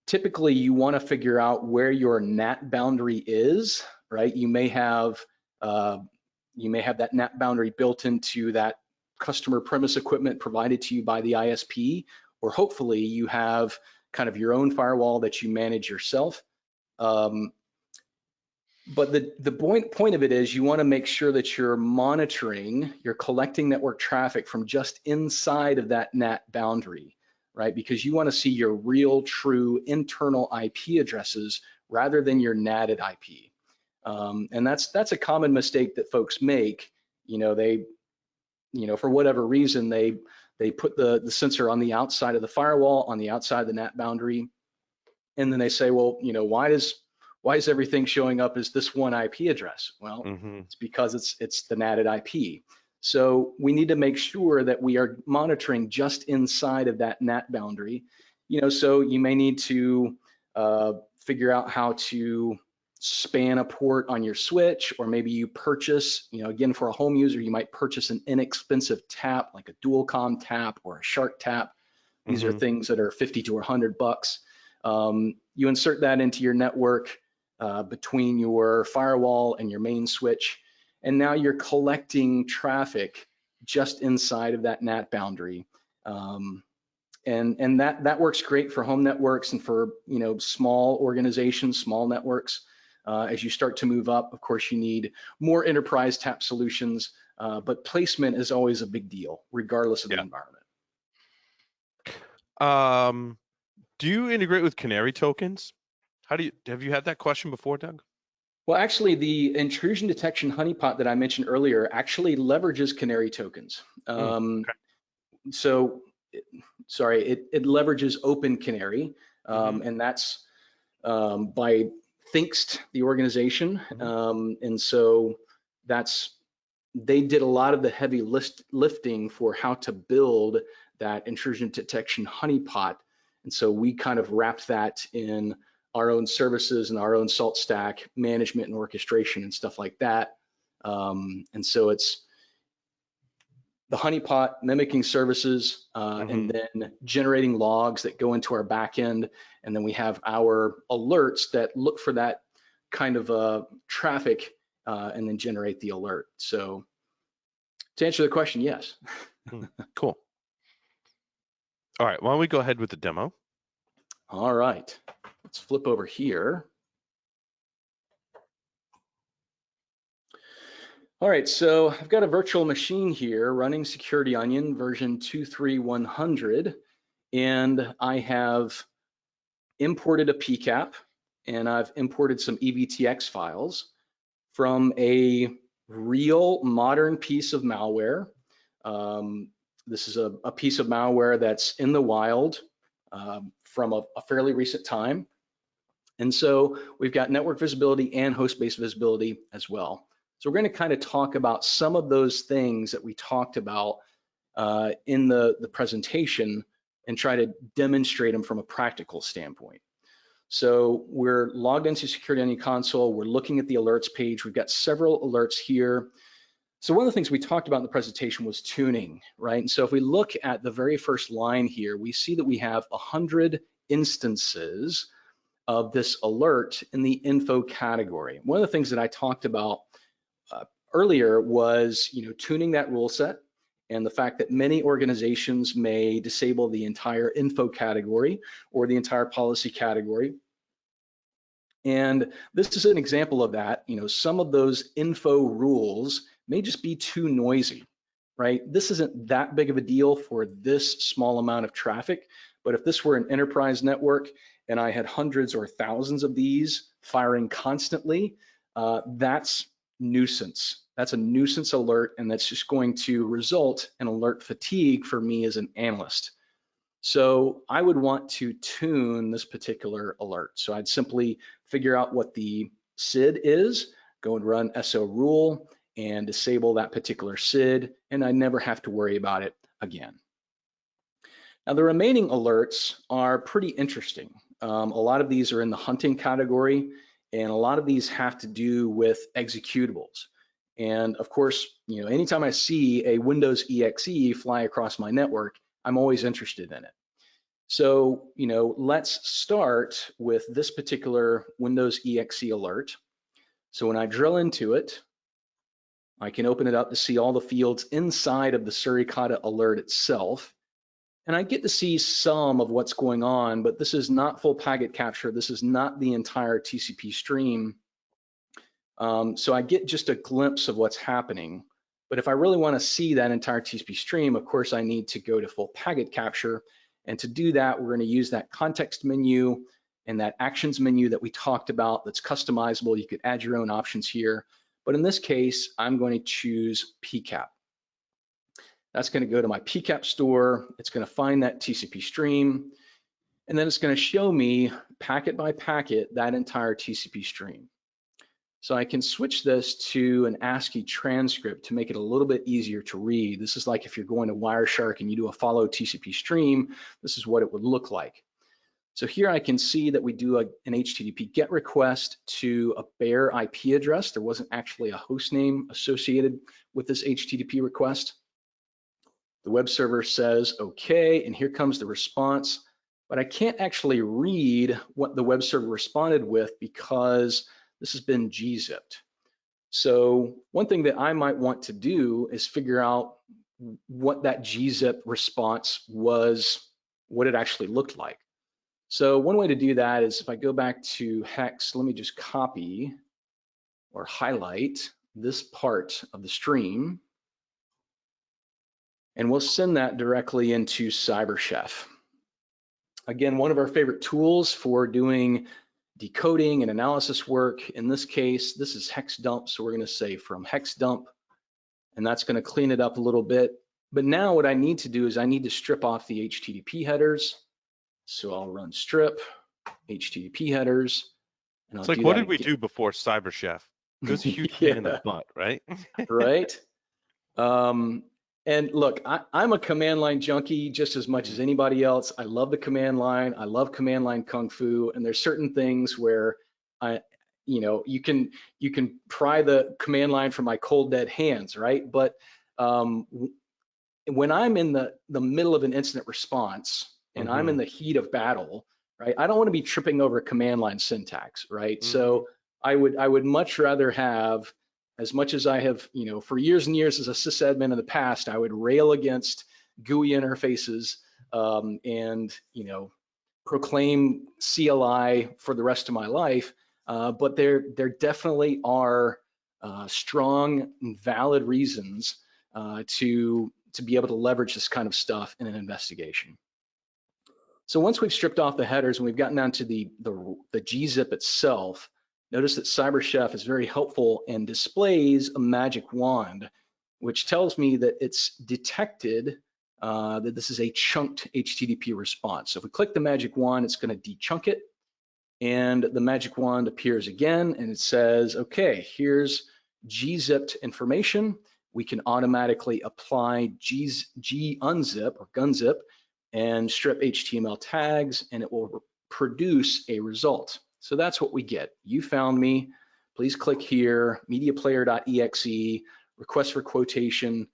typically you want to figure out where your NAT boundary is, right? You may have that NAT boundary built into that customer premise equipment provided to you by the ISP, or hopefully you have kind of your own firewall that you manage yourself. But the point of it is you want to make sure that you're monitoring, you're collecting network traffic from just inside of that NAT boundary, right? Because you want to see your real, true internal IP addresses rather than your NATed IP. And that's a common mistake that folks make. You know, for whatever reason, they put the sensor on the outside of the firewall, on the outside of the NAT boundary, and then they say, well, you know, why is everything showing up as this one IP address? Well, it's because it's the NATed IP. So we need to make sure that we are monitoring just inside of that NAT boundary. You know, so you may need to figure out how to span a port on your switch, or maybe you purchase, you know, again, for a home user, you might purchase an inexpensive tap like a dual com tap or a shark tap. These are things that are 50 to 100 bucks. You insert that into your network between your firewall and your main switch, and now you're collecting traffic just inside of that NAT boundary. And that works great for home networks and for, you know, small organizations, small networks. As you start to move up, of course, you need more enterprise tap solutions, but placement is always a big deal, regardless of the environment. Do you integrate with canary tokens? Have you had that question before, Doug? Well, actually, the intrusion detection honeypot that I mentioned earlier actually leverages canary tokens. Okay. So, sorry, it leverages Open Canary, and that's by Thinkst, the organization. And so they did a lot of the heavy lifting for how to build that intrusion detection honeypot. And so we kind of wrapped that in our own services and our own salt stack management and orchestration and stuff like that. And so it's the honeypot mimicking services and then generating logs that go into our backend. And then we have our alerts that look for that kind of traffic and then generate the alert. So to answer the question, yes. Cool. All right, why don't we go ahead with the demo? All right, let's flip over here. All right, so I've got a virtual machine here running Security Onion version 23100, and I have imported a PCAP, and I've imported some EBTX files from a real modern piece of malware. This is a piece of malware that's in the wild from a fairly recent time. And so we've got network visibility and host-based visibility as well. So we're going to kind of talk about some of those things that we talked about in the presentation and try to demonstrate them from a practical standpoint. So we're logged into Security Onion console. We're looking at the alerts page. We've got several alerts here. So one of the things we talked about in the presentation was tuning, right? And so if we look at the very first line here, we see that we have 100 instances of this alert in the info category. One of the things that I talked about earlier was, you know, tuning that rule set and the fact that many organizations may disable the entire info category or the entire policy category. And this is an example of that. You know, some of those info rules may just be too noisy, right? This isn't that big of a deal for this small amount of traffic, but if this were an enterprise network and I had hundreds or thousands of these firing constantly, that's nuisance. That's a nuisance alert, and that's just going to result in alert fatigue for me as an analyst. So I would want to tune this particular alert. So I'd simply figure out what the SID is, go and run SO rule and disable that particular SID, and I never have to worry about it again. Now the remaining alerts are pretty interesting. A lot of these are in the hunting category, and a lot of these have to do with executables. And of course, anytime I see a Windows exe fly across my network, I'm always interested in it. So, let's start with this particular Windows exe alert. So when I drill into it, I can open it up to see all the fields inside of the Suricata alert itself. And I get to see some of what's going on, but this is not full packet capture. This is not the entire TCP stream. So I get just a glimpse of what's happening. But if I really want to see that entire TCP stream, of course, I need to go to full packet capture. And to do that, we're going to use that context menu and that actions menu that we talked about that's customizable. You could add your own options here. But in this case, I'm going to choose PCAP. That's going to go to my PCAP store. It's going to find that TCP stream. And then it's going to show me packet by packet that entire TCP stream. So I can switch this to an ASCII transcript to make it a little bit easier to read. This is like if you're going to Wireshark and you do a follow TCP stream, this is what it would look like. So here I can see that we do an HTTP GET request to a bare IP address. There wasn't actually a host name associated with this HTTP request. The web server says, okay, and here comes the response. But I can't actually read what the web server responded with because this has been gzipped. So one thing that I might want to do is figure out what that gzip response was, what it actually looked like. So one way to do that is if I go back to hex, let me just copy or highlight this part of the stream, and we'll send that directly into CyberChef. Again, one of our favorite tools for doing decoding and analysis work. In this case, this is hex dump. So we're going to say from hex dump, and that's going to clean it up a little bit. But now what I need to do is I need to strip off the HTTP headers. So I'll run strip HTTP headers, and I'll It's like, do what that did we again. do before CyberChef? It was a huge pain in the Yeah, butt, right? right. And look, I'm a command line junkie just as much as Mm. anybody else. I love the command line. I love command line kung fu. And there's certain things where you can pry the command line from my cold dead hands, right? But when I'm in the middle of an incident response and I'm in Mm-hmm. the heat of battle, right? I don't want to be tripping over command line syntax, right? Mm-hmm. So I would much rather have, as much as I have, for years and years as a sysadmin in the past, I would rail against GUI interfaces and proclaim CLI for the rest of my life. But there definitely are strong and valid reasons to be able to leverage this kind of stuff in an investigation. So once we've stripped off the headers and we've gotten down to the gzip itself, notice that CyberChef is very helpful and displays a magic wand, which tells me that it's detected that this is a chunked HTTP response. So if we click the magic wand, it's going to dechunk it. And the magic wand appears again and it says, okay, here's gzipped information. We can automatically apply gunzip or gunzip and strip HTML tags, and it will produce a result. So that's what we get. You found me. Please click here, mediaplayer.exe, request for quotation,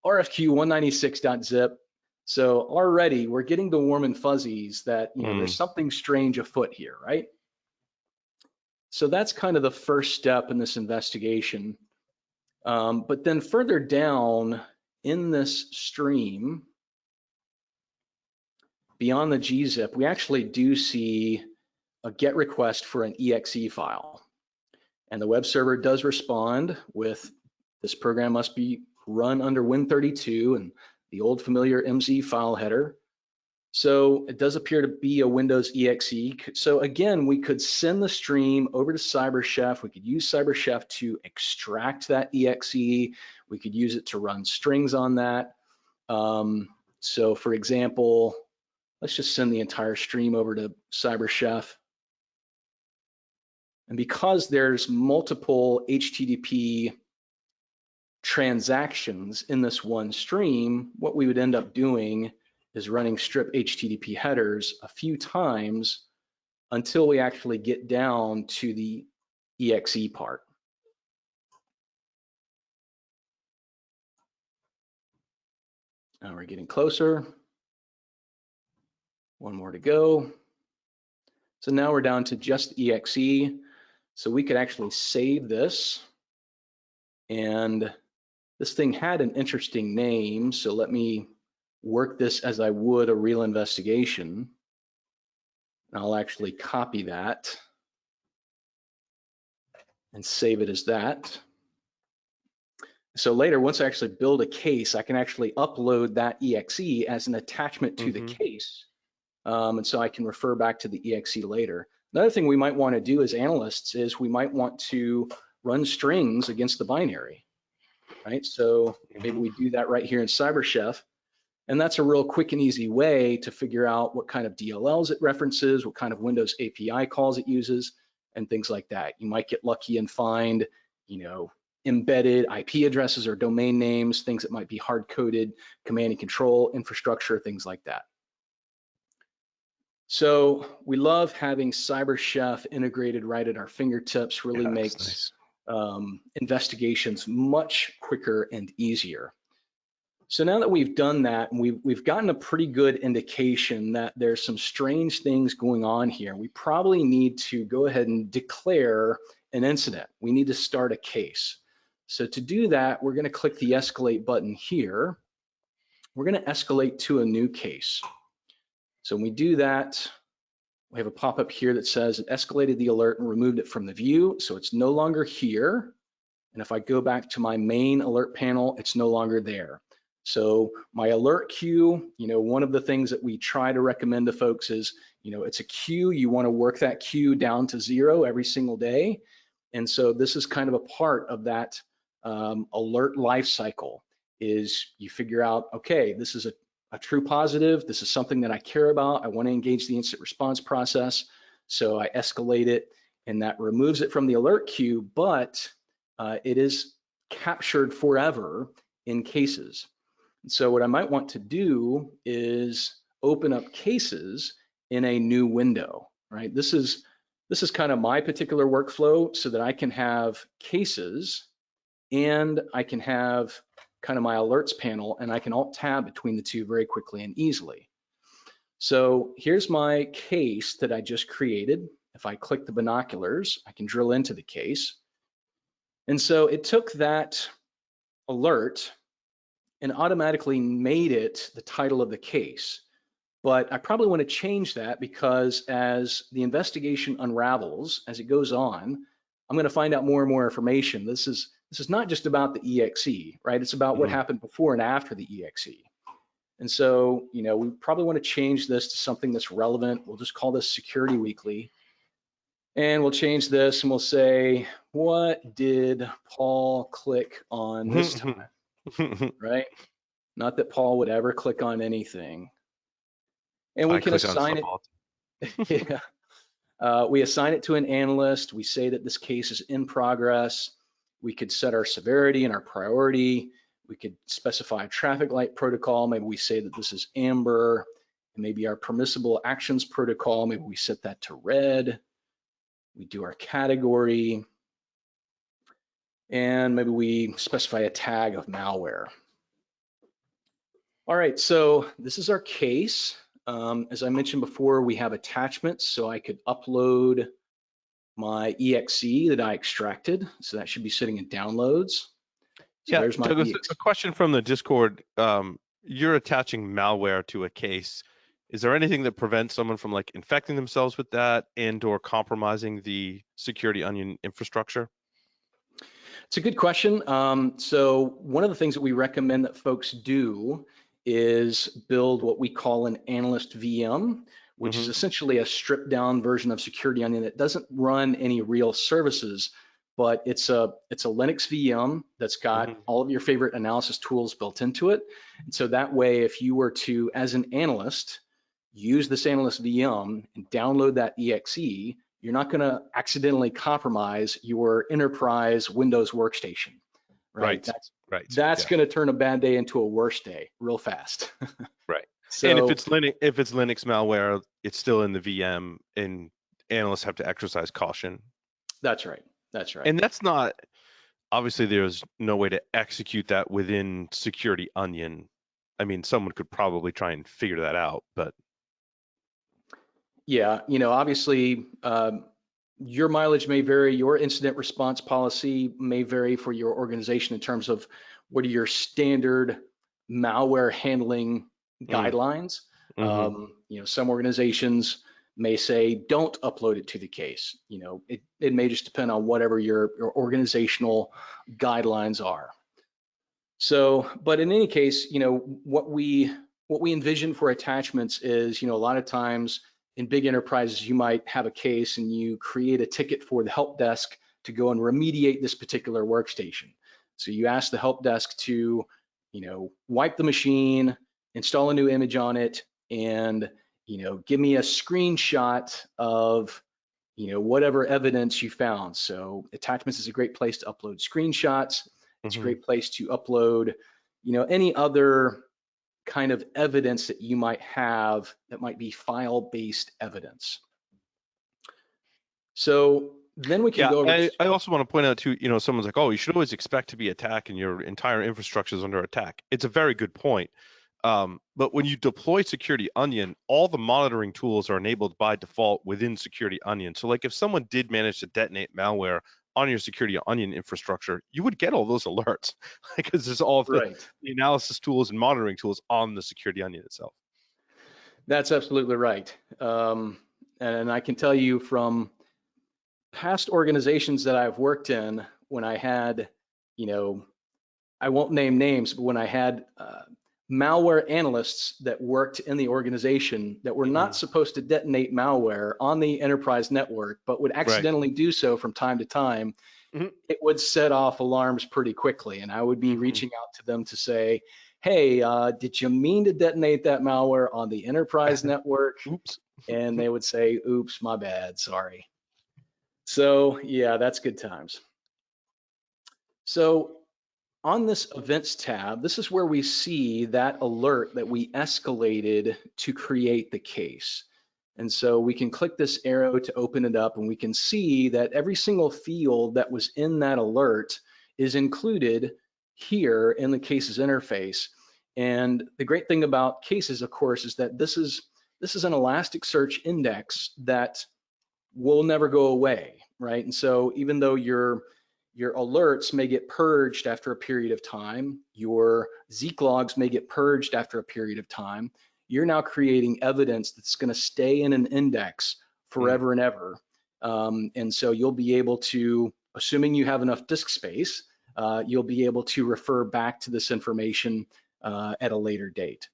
RFQ196.zip. So already we're getting the warm and fuzzies that there's Mm. something strange afoot here, right? So that's kind of the first step in this investigation. But then further down in this stream, beyond the gzip, we actually do see a GET request for an exe file. And the web server does respond with, this program must be run under Win32 and the old familiar MZ file header. So it does appear to be a Windows exe. So again, we could send the stream over to CyberChef. We could use CyberChef to extract that exe. We could use it to run strings on that. So for example, let's just send the entire stream over to CyberChef. And because there's multiple HTTP transactions in this one stream, what we would end up doing is running strip HTTP headers a few times until we actually get down to the exe part. Now we're getting closer. One more to go. So now we're down to just exe. So we could actually save this. And this thing had an interesting name. So let me work this as I would a real investigation. I'll actually copy that and save it as that. So later, once I actually build a case, I can actually upload that exe as an attachment to the Mm-hmm. case. And so I can refer back to the exe later. Another thing we might want to do as analysts is we might want to run strings against the binary, right? So maybe Mm-hmm. we do that right here in CyberChef. And that's a real quick and easy way to figure out what kind of DLLs it references, what kind of Windows API calls it uses, and things like that. You might get lucky and find, embedded IP addresses or domain names, things that might be hard-coded, command and control infrastructure, things like that. So we love having CyberChef integrated right at our fingertips, really Yeah, it's makes nice. investigations much quicker and easier. So now that we've done that, and we've gotten a pretty good indication that there's some strange things going on here, we probably need to go ahead and declare an incident. We need to start a case. So to do that, we're going to click the escalate button here. We're going to escalate to a new case. So when we do that, we have a pop-up here that says it escalated the alert and removed it from the view, so it's no longer here. And if I go back to my main alert panel, it's no longer there. So my alert queue, one of the things that we try to recommend to folks is, it's a queue. You want to work that queue down to 0 every single day. And so this is kind of a part of that alert life cycle is you figure out, okay, this is a true positive. This is something that I care about. I want to engage the incident response process. So I escalate it and that removes it from the alert queue, but it is captured forever in cases. So what I might want to do is open up cases in a new window, right? This is kind of my particular workflow so that I can have cases and I can have kind of my alerts panel and I can alt tab between the two very quickly and easily. So here's my case that I just created. If I click the binoculars, I can drill into the case. And so it took that alert and automatically made it the title of the case. But I probably want to change that because as the investigation unravels, as it goes on, I'm going to find out more and more information. This is not just about the EXE, right? It's about what Mm-hmm. happened before and after the EXE. And so, we probably want to change this to something that's relevant. We'll just call this Security Weekly. And we'll change this and we'll say, what did Paul click on this time, right? Not that Paul would ever click on anything. And we I can click on assign stuff it, all. yeah. We assign it to an analyst. We say that this case is in progress. We could set our severity and our priority. We could specify a traffic light protocol. Maybe we say that this is amber. And maybe our permissible actions protocol, maybe we set that to red. We do our category. And maybe we specify a tag of malware. All right, so this is our case. As I mentioned before, we have attachments, so I could upload my exe that I extracted. So that should be sitting in downloads. So Yeah, there's my Douglas, exe. a question from the Discord. You're attaching malware to a case. Is there anything that prevents someone from like infecting themselves with that and or compromising the security onion infrastructure? It's a good question. So one of the things that we recommend that folks do is build what we call an analyst VM, which is Mm-hmm. essentially a stripped down version of Security Onion that doesn't run any real services, but it's a Linux VM that's got Mm-hmm. all of your favorite analysis tools built into it. And so that way, if you were to, as an analyst, use this analyst VM and download that exe, you're not going to accidentally compromise your enterprise Windows workstation, right? Right. Right. That's Yeah. going to turn a bad day into a worse day real fast. Right. And So if it's Linux malware, it's still in the VM, and analysts have to exercise caution. that's right. That's right. And that's not obviously there's no way to execute that within Security Onion. I mean, someone could probably try and figure that out, but Yeah, obviously, your mileage may vary, your incident response policy may vary for your organization in terms of what are your standard malware handling mm, guidelines. hmm Some organizations may say don't upload it to the case. It may just depend on whatever your organizational guidelines are. So, but in any case, what we envision for attachments is, a lot of times in big enterprises, you might have a case and you create a ticket for the help desk to go and remediate this particular workstation. So you ask the help desk to, wipe the machine, install a new image on it, and, give me a screenshot of, whatever evidence you found. So attachments is a great place to upload screenshots. It's a hmm great place to upload, any other kind of evidence that you might have that might be file-based evidence. So then we can Yeah, go over to, I also want to point out too, someone's like, oh, you should always expect to be attacked and your entire infrastructure is under attack. It's a very good point. But when you deploy Security Onion, all the monitoring tools are enabled by default within Security Onion. So like if someone did manage to detonate malware on your Security Onion infrastructure, you would get all those alerts because there's all of right. the analysis tools and monitoring tools on the Security Onion itself. That's absolutely right. And I can tell you from past organizations that I've worked in, when I had, you know, I won't name names, but when I had malware analysts that worked in the organization that were not hmm supposed to detonate malware on the enterprise network, but would Right. accidentally do so from time to time, hmm it would set off alarms pretty quickly. And I would be hmm reaching out to them to say, hey, did you mean to detonate that malware on the enterprise network? Oops. And they would say, oops, my bad, sorry. So yeah, that's good times. So on this events tab, this is where we see that alert that we escalated to create the case. And so we can click this arrow to open it up and we can see that every single field that was in that alert is included here in the cases interface. And the great thing about cases, of course, is that this is an Elasticsearch index that will never go away, right? And so even though your alerts may get purged after a period of time, your Zeek logs may get purged after a period of time, you're now creating evidence that's going to stay in an index Mm. forever and ever. And so you'll be able to, assuming you have enough disk space, you'll be able to refer back to this information at a later date.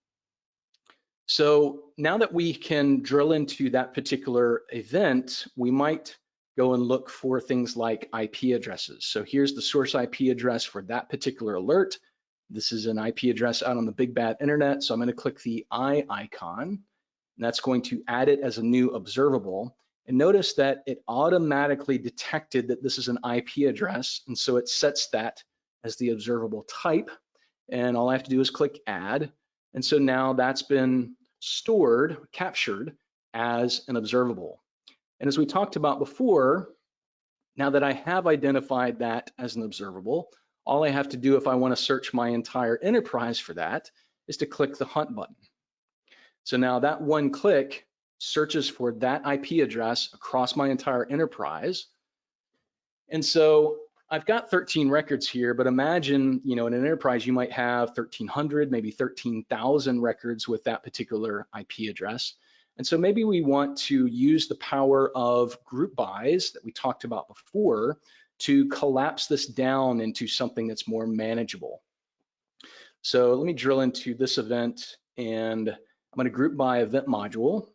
So now that we can drill into that particular event, we might go and look for things like IP addresses. So here's the source IP address for that particular alert. This is an IP address out on the big bad internet. So I'm going to click the I icon, and that's going to add it as a new observable. And notice that it automatically detected that this is an IP address. And so it sets that as the observable type. And all I have to do is click add. And so now that's been stored, captured as an observable. And as we talked about before, now that I have identified that as an observable, all I have to do if I want to search my entire enterprise for that is to click the hunt button. So now that one click searches for that IP address across my entire enterprise. And so I've got 13 records here, but imagine, in an enterprise, you might have 1,300, maybe 13,000 records with that particular IP address. And so maybe we want to use the power of group bys that we talked about before to collapse this down into something that's more manageable. So let me drill into this event, and I'm going to group by event module.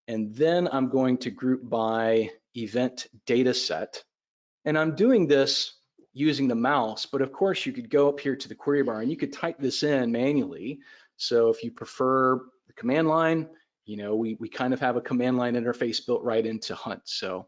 And then I'm going to group by event data set. And I'm doing this using the mouse, but of course you could go up here to the query bar and you could type this in manually. So if you prefer the command line, we kind of have a command line interface built right into Hunt. So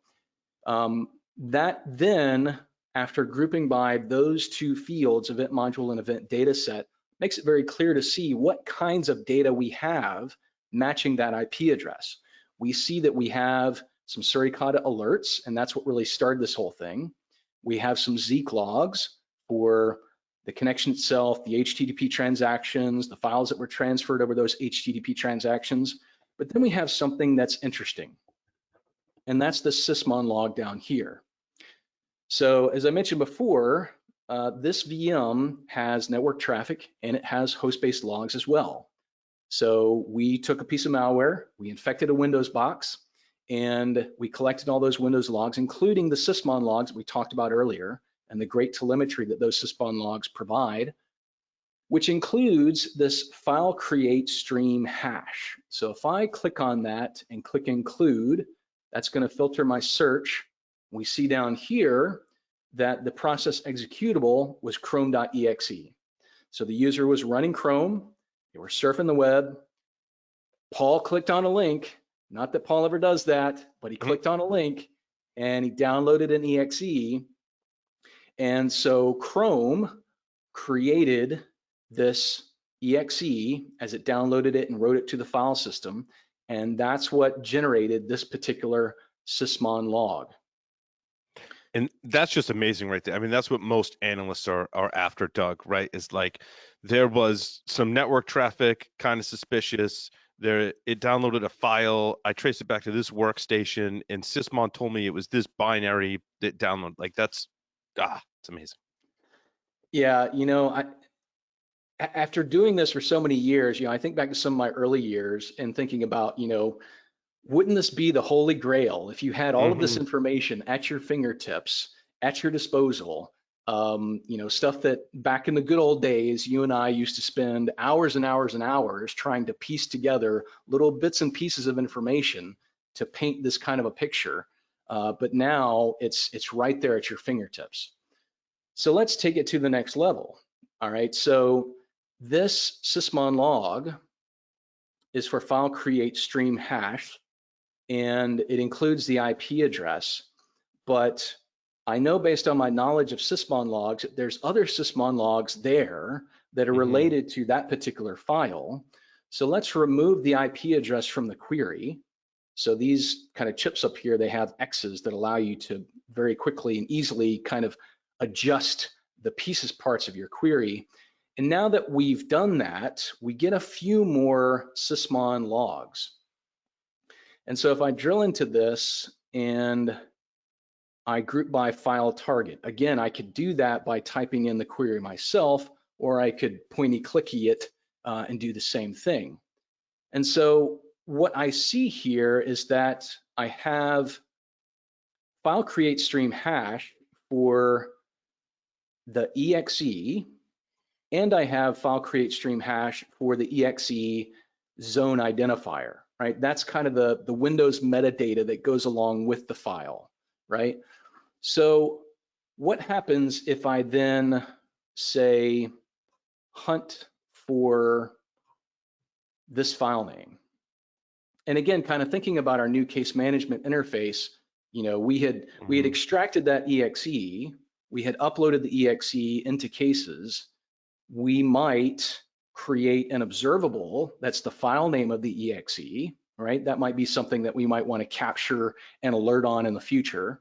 that then, after grouping by those two fields, event module and event data set, makes it very clear to see what kinds of data we have matching that IP address. We see that we have some Suricata alerts, and that's what really started this whole thing. We have some Zeek logs for the connection itself, the HTTP transactions, the files that were transferred over those HTTP transactions. But then we have something that's interesting, and that's the sysmon log down here. So as I mentioned before, this VM has network traffic and it has host-based logs as well. So we took a piece of malware, we infected a Windows box, and we collected all those Windows logs, including the sysmon logs we talked about earlier, and the great telemetry that those sysmon logs provide, which includes this file create stream hash. So if I click on that and click include, that's going to filter my search. We see down here that the process executable was chrome.exe. So the user was running Chrome, they were surfing the web. Paul clicked on a link, not that Paul ever does that, but he clicked on a link and he downloaded an exe. And so Chrome created this exe as it downloaded it and wrote it to the file system. And that's what generated this particular sysmon log. And that's just amazing right there. I mean, that's what most analysts are after, Doug, right? Is like there was some network traffic, kind of suspicious. There, it downloaded a file. I traced it back to this workstation, and Sysmon told me it was this binary that downloaded. Like it's amazing. Yeah, after doing this for so many years, I think back to some of my early years and thinking about, wouldn't this be the holy grail if you had all of this information at your fingertips, at your disposal? Stuff that back in the good old days, you and I used to spend hours and hours and hours trying to piece together little bits and pieces of information to paint this kind of a picture. But now it's right there at your fingertips. So let's take it to the next level. All right, so this sysmon log is for file create stream hash, and it includes the IP address. But I know based on my knowledge of sysmon logs, there's other sysmon logs there that are related to that particular file. So let's remove the IP address from the query. So these kind of chips up here, they have X's that allow you to very quickly and easily kind of adjust the pieces parts of your query. And now that we've done that, we get a few more sysmon logs. And so if I drill into this and I group by file target, again, I could do that by typing in the query myself, or I could pointy clicky it and do the same thing. And so what I see here is that I have file create stream hash for the exe, and I have file create stream hash for the exe zone identifier, right? That's kind of the Windows metadata that goes along with the file, right? So what happens if I then say hunt for this file name? And again, kind of thinking about our new case management interface, we had extracted that exe, we had uploaded the exe into cases. We might create an observable that's the file name of the exe, right? That might be something that we might want to capture and alert on in the future.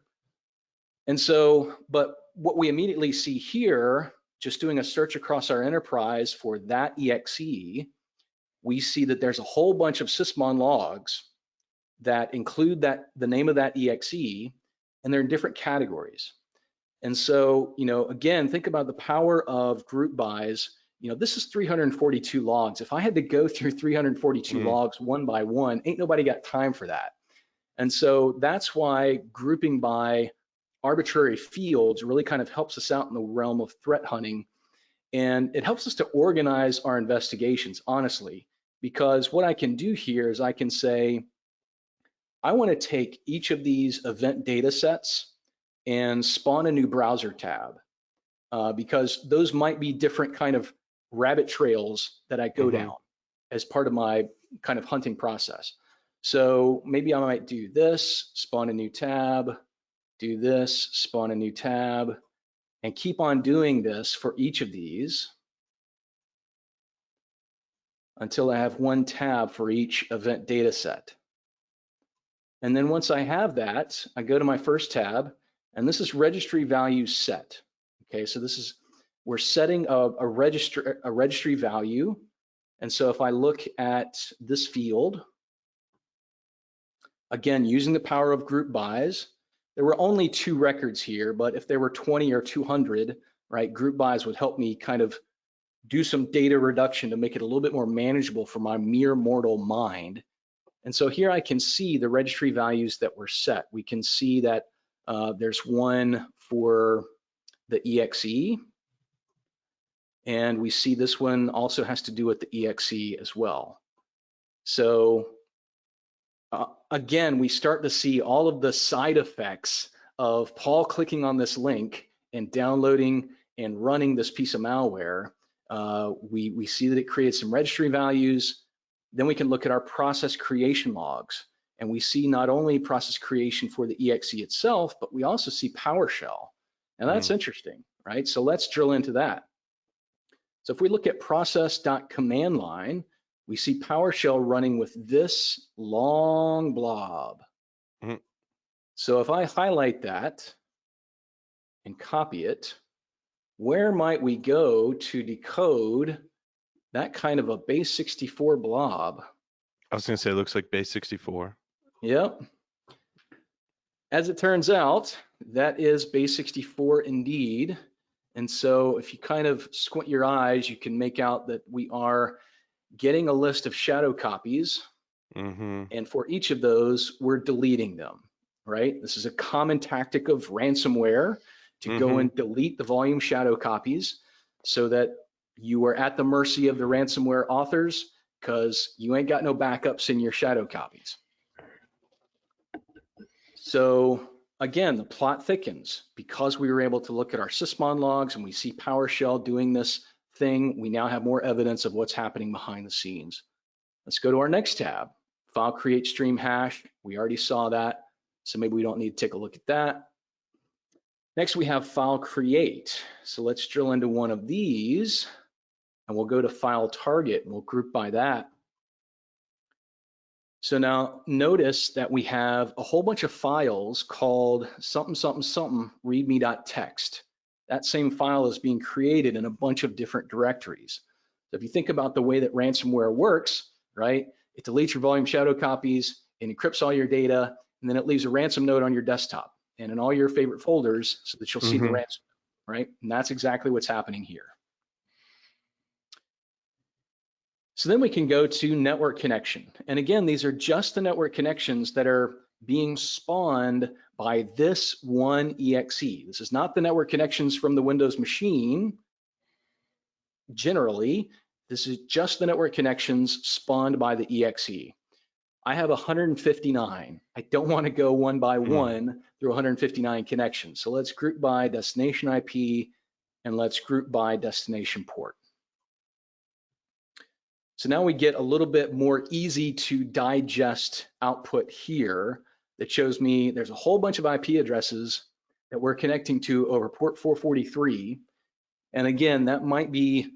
And so, but what we immediately see here, just doing a search across our enterprise for that exe, we see that there's a whole bunch of sysmon logs that include the name of that exe, and they're in different categories. And so, again, think about the power of group bys. This is 342 logs. If I had to go through 342 logs one by one, ain't nobody got time for that. And so that's why grouping by arbitrary fields really kind of helps us out in the realm of threat hunting. And it helps us to organize our investigations, honestly, because what I can do here is I can say, I want to take each of these event data sets and spawn a new browser tab, because those might be different kind of rabbit trails that I go down as part of my kind of hunting process. So maybe I might do this, spawn a new tab, do this, spawn a new tab, and keep on doing this for each of these until I have one tab for each event data set. And then once I have that, I go to my first tab, and this is registry value set. Okay, so this is we're setting a registry value. And so if I look at this field, again, using the power of group bys, there were only 2 records here, but if there were 20 or 200, right, group bys would help me kind of do some data reduction to make it a little bit more manageable for my mere mortal mind. And so here I can see the registry values that were set. We can see that there's one for the EXE, and we see this one also has to do with the EXE as well. So again, we start to see all of the side effects of Paul clicking on this link and downloading and running this piece of malware. We see that it creates some registry values. Then we can look at our process creation logs, and we see not only process creation for the EXE itself, but we also see PowerShell. And that's interesting, right? So let's drill into that. So if we look at process.command line, we see PowerShell running with this long blob. Mhm. So if I highlight that and copy it, where might we go to decode that kind of a base 64 blob? I was gonna say it looks like base 64. Yep. As it turns out, that is base 64 indeed. And so if you kind of squint your eyes, you can make out that we are getting a list of shadow copies. And for each of those, we're deleting them, right? This is a common tactic of ransomware to go and delete the volume shadow copies so that you are at the mercy of the ransomware authors because you ain't got no backups in your shadow copies. So again, the plot thickens. Because we were able to look at our sysmon logs and we see PowerShell doing this thing, we now have more evidence of what's happening behind the scenes. Let's go to our next tab, file create stream hash. We already saw that, so maybe we don't need to take a look at that. Next, we have file create. So let's drill into one of these, and we'll go to file target, and we'll group by that. So now notice that we have a whole bunch of files called something, something, something, readme.txt. That same file is being created in a bunch of different directories. So if you think about the way that ransomware works, right? It deletes your volume shadow copies, and encrypts all your data, and then it leaves a ransom note on your desktop and in all your favorite folders so that you'll see the ransom, right? And that's exactly what's happening here. So then we can go to network connection. And again, these are just the network connections that are being spawned by this one EXE. This is not the network connections from the Windows machine. Generally, this is just the network connections spawned by the EXE. I have 159. I don't want to go one by one through 159 connections. So let's group by destination IP and let's group by destination port. So now we get a little bit more easy to digest output here that shows me there's a whole bunch of IP addresses that we're connecting to over port 443. And again, that might be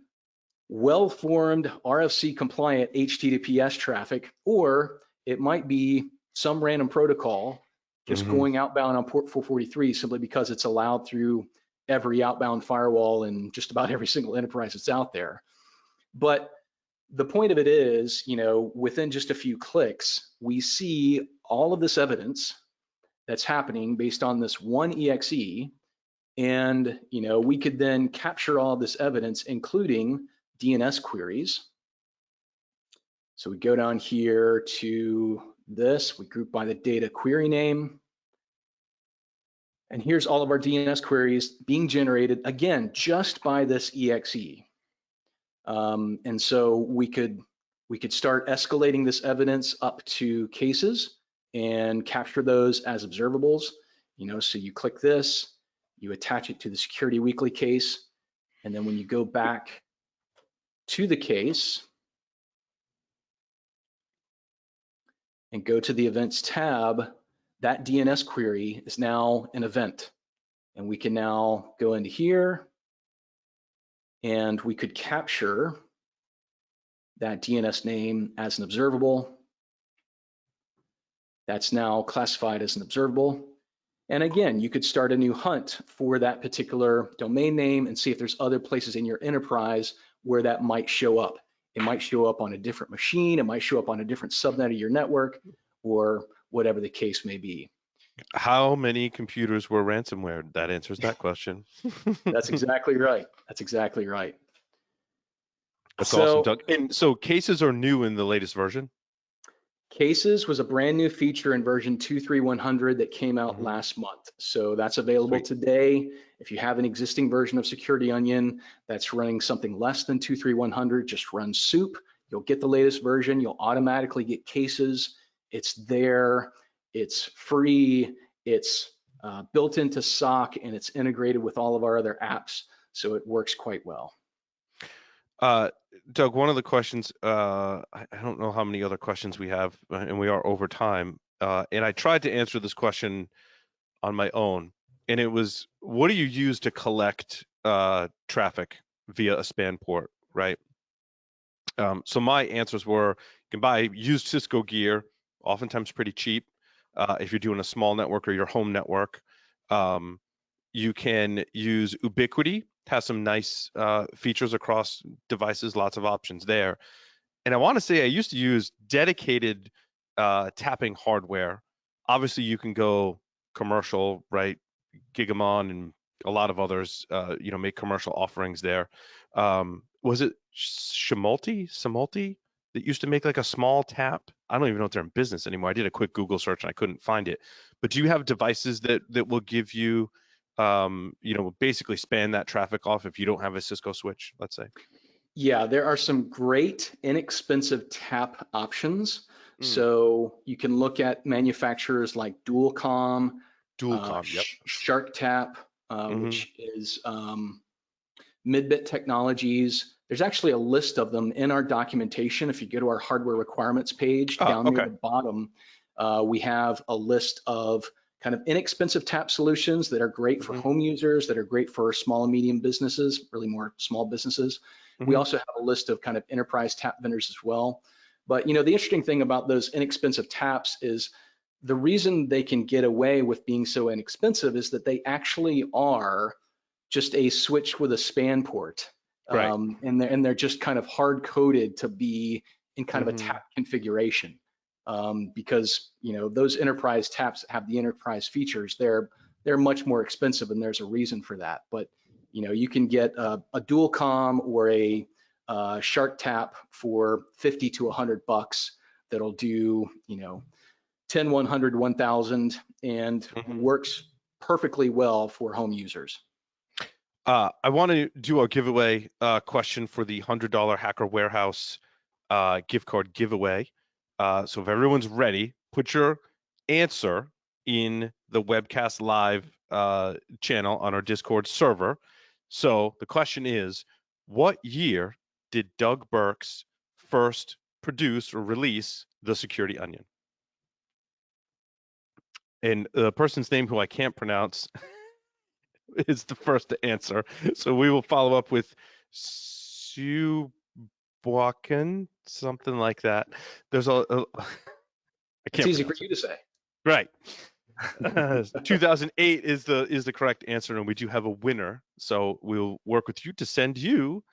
well-formed RFC compliant HTTPS traffic, or it might be some random protocol just going outbound on port 443 simply because it's allowed through every outbound firewall in just about every single enterprise that's out there. But the point of it is, you know, within just a few clicks, we see all of this evidence that's happening based on this one EXE. And, you know, we could then capture all this evidence, including DNS queries. So we go down here to this, we group by the data query name. And here's all of our DNS queries being generated, again, just by this EXE. And so we could start escalating this evidence up to cases and capture those as observables. You know, so you click this, you attach it to the Security Weekly case, and then when you go back to the case and go to the events tab, that DNS query is now an event. And we can now go into here and we could capture that DNS name as an observable. That's now classified as an observable. And again, you could start a new hunt for that particular domain name and see if there's other places in your enterprise where that might show up. It might show up on a different machine, it might show up on a different subnet of your network, or whatever the case may be. How many computers were ransomware? That answers that question. That's exactly right. That's exactly right. That's awesome, So Doug. And so cases are new in the latest version? Cases was a brand new feature in version 2.3.100 that came out Hmm. last month. So that's available Sweet. today. If you have an existing version of Security Onion that's running something less than 2.3.100, just run soup. You'll get the latest version. You'll automatically get cases. It's there. It's free. It's built into SOC, and it's integrated with all of our other apps. So it works quite well. Uh, Doug, one of the questions, I don't know how many other questions we have, and we are over time. And I tried to answer this question on my own, and it was, what do you use to collect traffic via a span port, right? So my answers were, you can buy used Cisco gear, oftentimes pretty cheap, if you're doing a small network or your home network. Um, you can use Ubiquiti, has some nice features across devices, lots of options there. And I want to say I used to use dedicated tapping hardware. Obviously, you can go commercial, right? Gigamon and a lot of others, make commercial offerings there. Was it Simulti that used to make like a small tap? I don't even know if they're in business anymore. I did a quick Google search and I couldn't find it. But do you have devices that will give you, basically span that traffic off if you don't have a Cisco switch, let's say? Yeah, there are some great inexpensive tap options. Mm, So you can look at manufacturers like Dualcomm, Dualcomm, yep. Shark Tap, Hmm. which is Midbit Technologies. There's actually a list of them in our documentation. If you go to our hardware requirements page, Oh, down near okay. the bottom, we have a list of kind of inexpensive tap solutions that are great for Hmm. home users, that are great for small and medium businesses, really more small businesses. We Hmm. also have a list of kind of enterprise tap vendors as well. But the interesting thing about those inexpensive taps is the reason they can get away with being so inexpensive is that they actually are just a switch with a span port. Right. And they're just kind of hard coded to be in kind of a Hmm. tap configuration. Because those enterprise taps have the enterprise features. They're much more expensive, and there's a reason for that. But you can get a Dualcomm or a Shark Tap for 50 to $100 that'll do 10, 100, 1000, and Hmm. works perfectly well for home users. I want to do a giveaway question for the $100 Hacker Warehouse gift card giveaway. So if everyone's ready, put your answer in the webcast live channel on our Discord server. So the question is, what year did Doug Burks first produce or release the Security Onion? And the person's name, who I can't pronounce, is the first to answer. So we will follow up with Subwakan, something like that. There's I It's can't easy for pronounce it. you to say. Right. 2008 is the correct answer, and we do have a winner. So we'll work with you to send you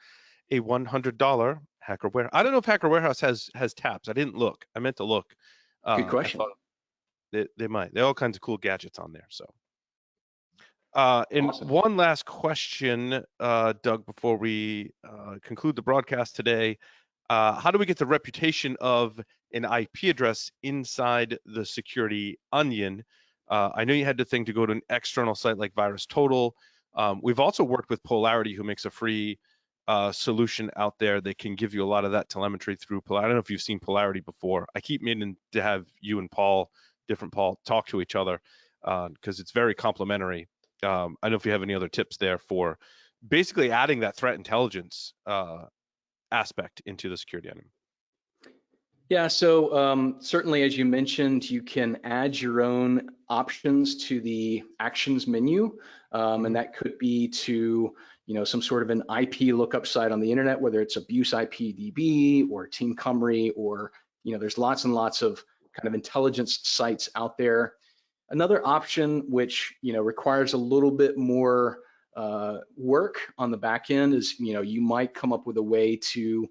a $100 Hacker Warehouse. I don't know if Hacker Warehouse has taps. I didn't look. I meant to look. Good I question. thought they might. There are all kinds of cool gadgets on there. So. And Awesome. one last question, Doug, before we conclude the broadcast today. How do we get the reputation of an IP address inside the Security Onion? I know you had the thing to go to an external site like VirusTotal. We've also worked with Polarity, who makes a free solution out there that can give you a lot of that telemetry through Polarity. I don't know if you've seen Polarity before. I keep meaning to have you and Paul, different Paul, talk to each other because it's very complementary. I don't know if you have any other tips there for basically adding that threat intelligence aspect into the security item. Yeah, so certainly, as you mentioned, you can add your own options to the actions menu, and Hmm. that could be to some sort of an IP lookup site on the internet, whether it's Abuse IPDB or Team Cymru, or there's lots and lots of kind of intelligence sites out there. Another option, which requires a little bit more work on the back end, is you might come up with a way to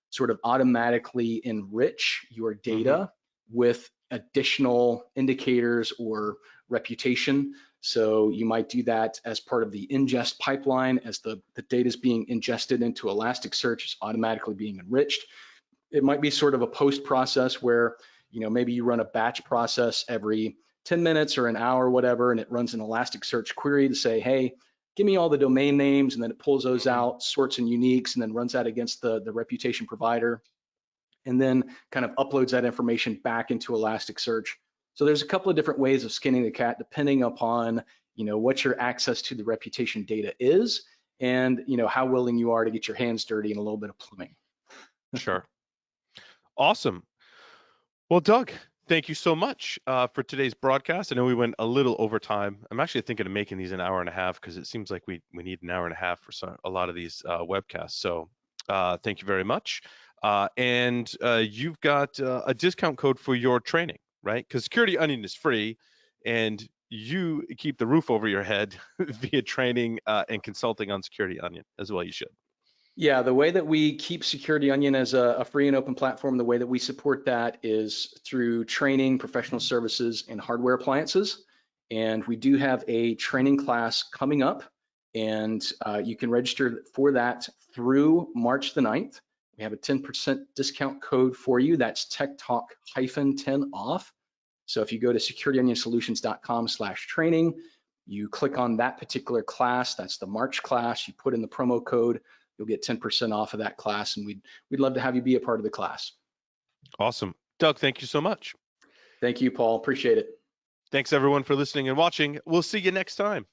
sort of automatically enrich your Mm-hmm. data with additional indicators or reputation. So you might do that as part of the ingest pipeline. As the data is being ingested into Elasticsearch, it's automatically being enriched. It might be sort of a post process where maybe you run a batch process every 10 minutes or an hour or whatever, and it runs an Elasticsearch query to say, hey, give me all the domain names, and then it pulls those Mm-hmm. out, sorts and uniques, and then runs that against the reputation provider, and then kind of uploads that information back into Elasticsearch. So there's a couple of different ways of skinning the cat depending upon what your access to the reputation data is, and how willing you are to get your hands dirty and a little bit of plumbing. Sure. Awesome. Well, Doug, thank you so much for today's broadcast. I know we went a little over time. I'm actually thinking of making these an hour and a half because it seems like we need an hour and a half for a lot of these webcasts. So thank you very much. And you've got a discount code for your training, right? Because Security Onion is free, and you keep the roof over your head via training and consulting on Security Onion as well. You should. Yeah, the way that we keep Security Onion as a free and open platform, the way that we support that is through training, professional services, and hardware appliances. And we do have a training class coming up, and you can register for that through March the 9th. We have a 10% discount code for you. That's Tech Talk -10 off. So if you go to securityonionsolutions.com/training, you click on that particular class, that's the March class, you put in the promo code, you'll get 10% off of that class, and we'd love to have you be a part of the class. Awesome. Doug, thank you so much. Thank you, Paul. Appreciate it. Thanks everyone for listening and watching. We'll see you next time.